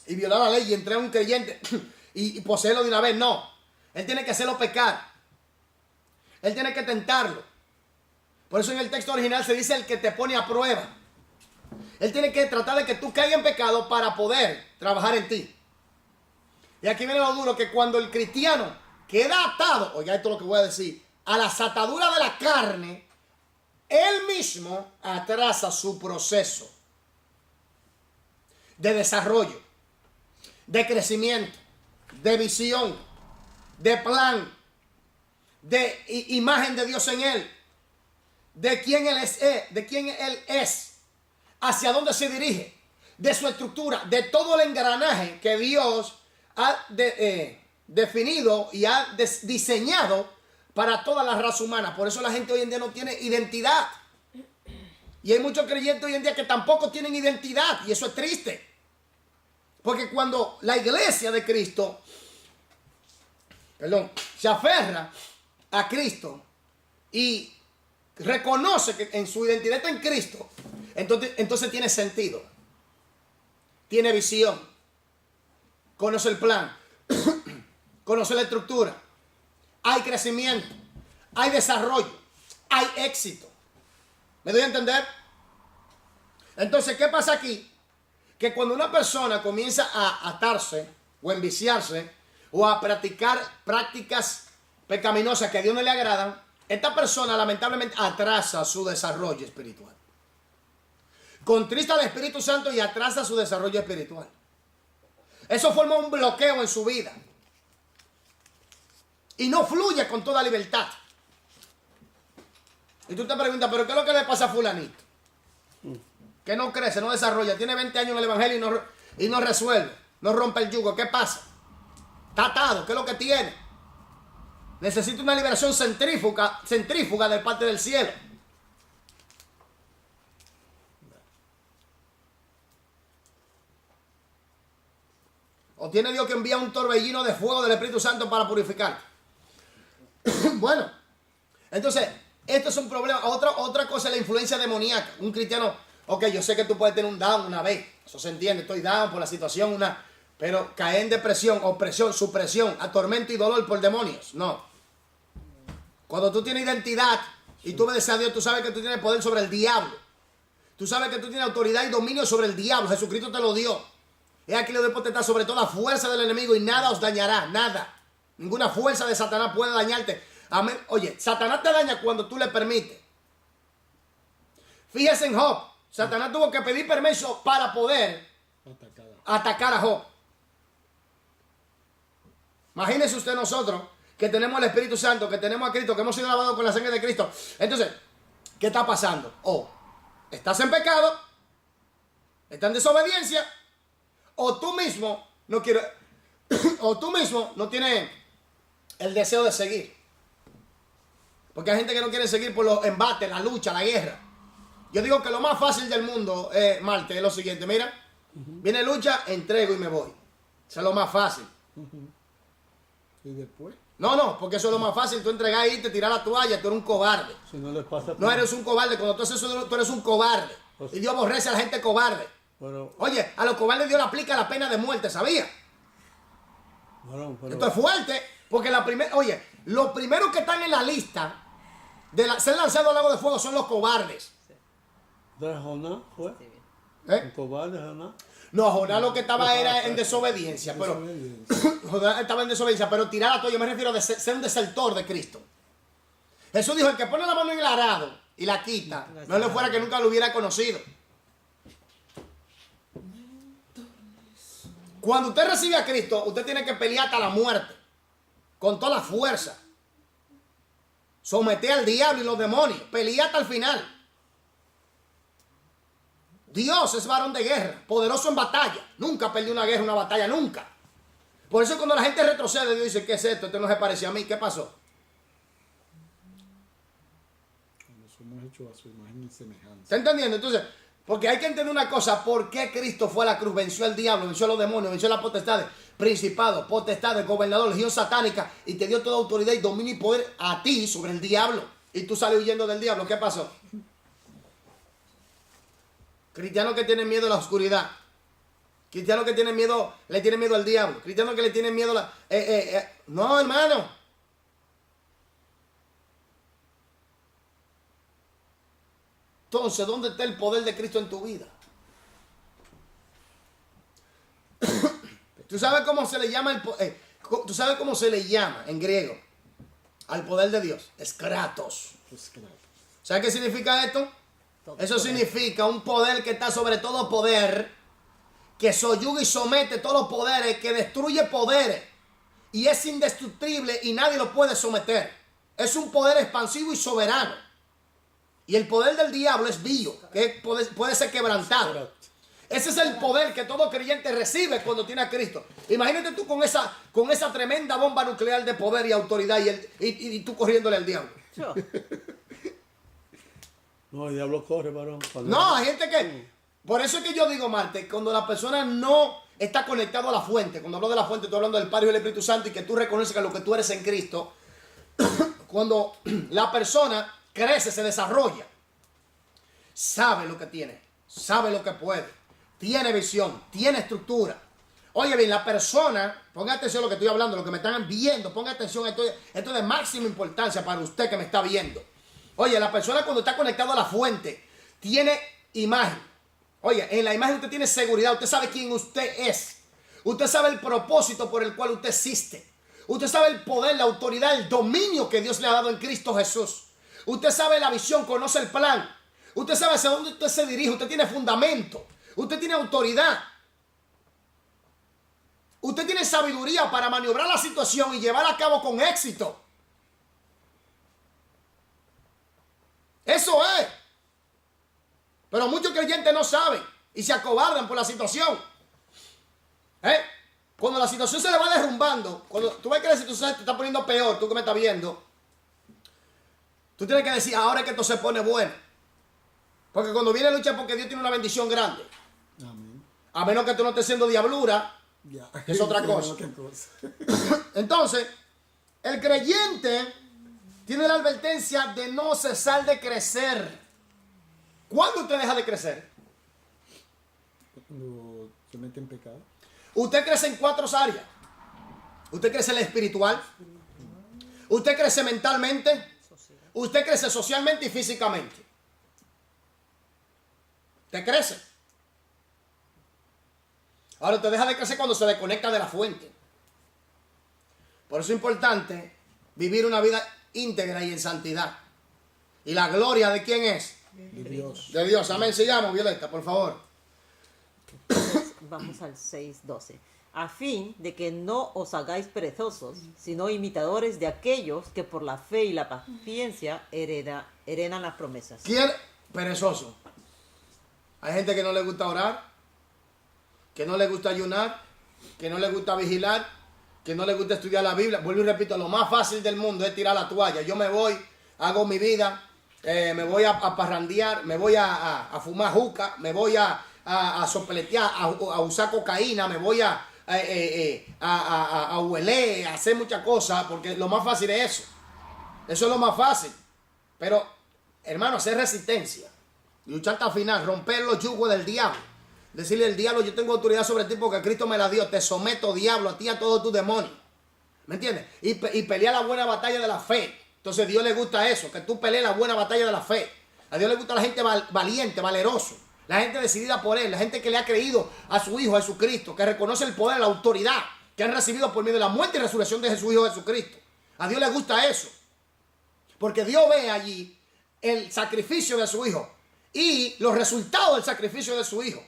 y violar la ley y entrar a un creyente y poseerlo de una vez. No. Él tiene que hacerlo pecar. Él tiene que tentarlo. Por eso en el texto original se dice el que te pone a prueba. Él tiene que tratar de que tú caigas en pecado para poder trabajar en ti. Y aquí viene lo duro, que cuando el cristiano queda atado, oiga esto es lo que voy a decir, a las ataduras de la carne, él mismo atrasa su proceso de desarrollo, de crecimiento, de visión, de plan, de imagen de Dios en él, de quién él es, hacia dónde se dirige, de su estructura, de todo el engranaje que Dios ha definido y ha diseñado para toda la raza humana. Por eso la gente hoy en día no tiene identidad. Y hay muchos creyentes hoy en día que tampoco tienen identidad, y eso es triste. Porque cuando la iglesia de Cristo, se aferra a Cristo y reconoce que en su identidad está en Cristo, entonces tiene sentido, tiene visión, conoce el plan, conoce la estructura, hay crecimiento, hay desarrollo, hay éxito. ¿Me doy a entender? Entonces, ¿qué pasa aquí? Que cuando una persona comienza a atarse o a enviciarse o a practicar prácticas pecaminosas que a Dios no le agradan, esta persona lamentablemente atrasa su desarrollo espiritual. Contrista al Espíritu Santo y atrasa su desarrollo espiritual. Eso forma un bloqueo en su vida. Y no fluye con toda libertad. Y tú te preguntas, ¿pero qué es lo que le pasa a fulanito? Que no crece, no desarrolla, tiene 20 años en el evangelio y no resuelve, no rompe el yugo. ¿Qué pasa? Está atado, ¿qué es lo que tiene? Necesita una liberación centrífuga de parte del cielo. O tiene Dios que envía un torbellino de fuego del Espíritu Santo para purificar. Bueno, entonces, esto es un problema. Otra cosa es la influencia demoníaca. Un cristiano, ok, yo sé que tú puedes tener un down una vez, eso se entiende, estoy down por la situación, pero caer en depresión, opresión, supresión, atormento y dolor por demonios, no. Cuando tú tienes identidad y tú obedeces a Dios, tú sabes que tú tienes poder sobre el diablo. Tú sabes que tú tienes autoridad y dominio sobre el diablo. Jesucristo te lo dio. He aquí le doy potestad sobre toda fuerza del enemigo y nada os dañará, nada. Ninguna fuerza de Satanás puede dañarte. Amén. Oye, Satanás te daña cuando tú le permites. Fíjese en Job. Satanás tuvo que pedir permiso para poder atacar a Job. Imagínese usted nosotros que tenemos el Espíritu Santo, que tenemos a Cristo, que hemos sido lavados con la sangre de Cristo. Entonces, ¿qué está pasando? O estás en pecado, estás en desobediencia, o tú mismo no quieres, o tú mismo no tienes el deseo de seguir. Porque hay gente que no quiere seguir por los embates, la lucha, la guerra. Yo digo que lo más fácil del mundo, Marte, es lo siguiente. Mira, viene lucha, entrego y me voy. Eso es lo más fácil. ¿Y después? No, porque eso es lo más fácil. Tú entregar y te tirar la toalla, tú eres un cobarde. Si no le pasa No eres un cobarde. Cuando tú haces eso, tú eres un cobarde. Pues, y Dios aborrece a la gente cobarde. pero, Oye, a los cobardes Dios le aplica la pena de muerte, ¿sabía? pero, Esto es fuerte, porque los primeros que están en la lista de ser lanzados al lago de fuego son los cobardes. ¿de Jonás fue? ¿Eh? ¿Un cobarde Jonás? No, Jonás lo que estaba era en desobediencia, pero Jonás estaba en desobediencia, pero tirar la toalla, yo me refiero a ser un desertor de Cristo. Jesús dijo, el que pone la mano en el arado y la quita, no le fuera que nunca lo hubiera conocido. Cuando usted recibe a Cristo, usted tiene que pelear hasta la muerte, con toda la fuerza. Someter al diablo y los demonios, pelear hasta el final. Dios es varón de guerra, poderoso en batalla. Nunca perdió una guerra, una batalla, nunca. Por eso cuando la gente retrocede, Dios dice, ¿qué es esto? Esto no se parece a mí, ¿qué pasó? Cuando somos hechos a su imagen y semejanza. ¿Está entendiendo? Entonces, porque hay que entender una cosa, ¿por qué Cristo fue a la cruz? Venció al diablo, venció a los demonios, venció a las potestades, principados, potestades, gobernador, legión satánica, y te dio toda autoridad y dominio y poder a ti sobre el diablo. Y tú sales huyendo del diablo, ¿qué pasó? Cristiano que tiene miedo a la oscuridad. Cristiano que tiene miedo, le tiene miedo al diablo. Cristiano que le tiene miedo a la... No, hermano. Entonces, ¿dónde está el poder de Cristo en tu vida? ¿Tú sabes cómo se le llama tú sabes cómo se le llama en griego al poder de Dios? Es Kratos. Pues claro. ¿Sabes qué significa esto? Eso significa un poder que está sobre todo poder, que soyuga y somete todos los poderes, que destruye poderes y es indestructible y nadie lo puede someter. Es un poder expansivo y soberano. Y el poder del diablo es vil, que puede ser quebrantado. Ese es el poder que todo creyente recibe cuando tiene a Cristo. Imagínate tú con esa tremenda bomba nuclear de poder y autoridad y tú corriéndole al diablo. Yo. No, el diablo corre, varón. No, hay gente que... Por eso es que yo digo, Marte, cuando la persona no está conectado a la fuente, cuando hablo de la fuente, estoy hablando del Padre y del Espíritu Santo y que tú reconoces que lo que tú eres en Cristo, cuando la persona crece, se desarrolla, sabe lo que tiene, sabe lo que puede, tiene visión, tiene estructura. Oye bien, la persona, ponga atención a lo que estoy hablando, lo que me están viendo, ponga atención, esto es de máxima importancia para usted que me está viendo. Oye, la persona cuando está conectado a la fuente, tiene imagen. Oye, en la imagen usted tiene seguridad, usted sabe quién usted es. Usted sabe el propósito por el cual usted existe. Usted sabe el poder, la autoridad, el dominio que Dios le ha dado en Cristo Jesús. Usted sabe la visión, conoce el plan. Usted sabe hacia dónde usted se dirige, usted tiene fundamento. Usted tiene autoridad. Usted tiene sabiduría para maniobrar la situación y llevar a cabo con éxito. Eso es. Pero muchos creyentes no saben y se acobardan por la situación. Cuando la situación se le va derrumbando, cuando tú ves que la situación se te está poniendo peor, tú que me estás viendo, tú tienes que decir, ahora es que esto se pone bueno. Porque cuando viene lucha es porque Dios tiene una bendición grande. Amén. A menos que tú no estés haciendo diablura, Ya. es otra cosa. Otra cosa. Entonces, el creyente tiene la advertencia de no cesar de crecer. ¿Cuándo usted deja de crecer? Cuando se mete en pecado. Usted crece en 4 áreas. Usted crece en la espiritual. Usted crece mentalmente. Usted crece socialmente y físicamente. Usted crece. Ahora usted deja de crecer cuando se desconecta de la fuente. Por eso es importante vivir una vida íntegra y en santidad. ¿Y la gloria de quién es? De Dios. De Dios. Amén. Sigamos, Violeta, por favor. Vamos al 6:12. A fin de que no os hagáis perezosos, sino imitadores de aquellos que por la fe y la paciencia heredan las promesas. ¿Quién? Perezoso. Hay gente que no le gusta orar, que no le gusta ayunar, que no le gusta vigilar, que no le gusta estudiar la Biblia. Vuelvo y repito, lo más fácil del mundo es tirar la toalla. Yo me voy, hago mi vida, me voy a parrandear, me voy a fumar juca, me voy a sopletear, a usar cocaína, me voy a hueler, a hacer muchas cosas, porque lo más fácil es eso. Eso es lo más fácil. Pero, hermano, hacer resistencia, luchar hasta el final, romper los yugos del diablo. Decirle al diablo, yo tengo autoridad sobre ti porque Cristo me la dio. Te someto, diablo, a ti y a todos tus demonios. ¿Me entiendes? Y pelea la buena batalla de la fe. Entonces a Dios le gusta eso, que tú pelees la buena batalla de la fe. A Dios le gusta la gente valiente, valeroso. La gente decidida por Él. La gente que le ha creído a su Hijo Jesucristo. Que reconoce el poder, la autoridad que han recibido por medio de la muerte y resurrección de su Hijo Jesucristo. A Dios le gusta eso. Porque Dios ve allí el sacrificio de su Hijo. Y los resultados del sacrificio de su Hijo.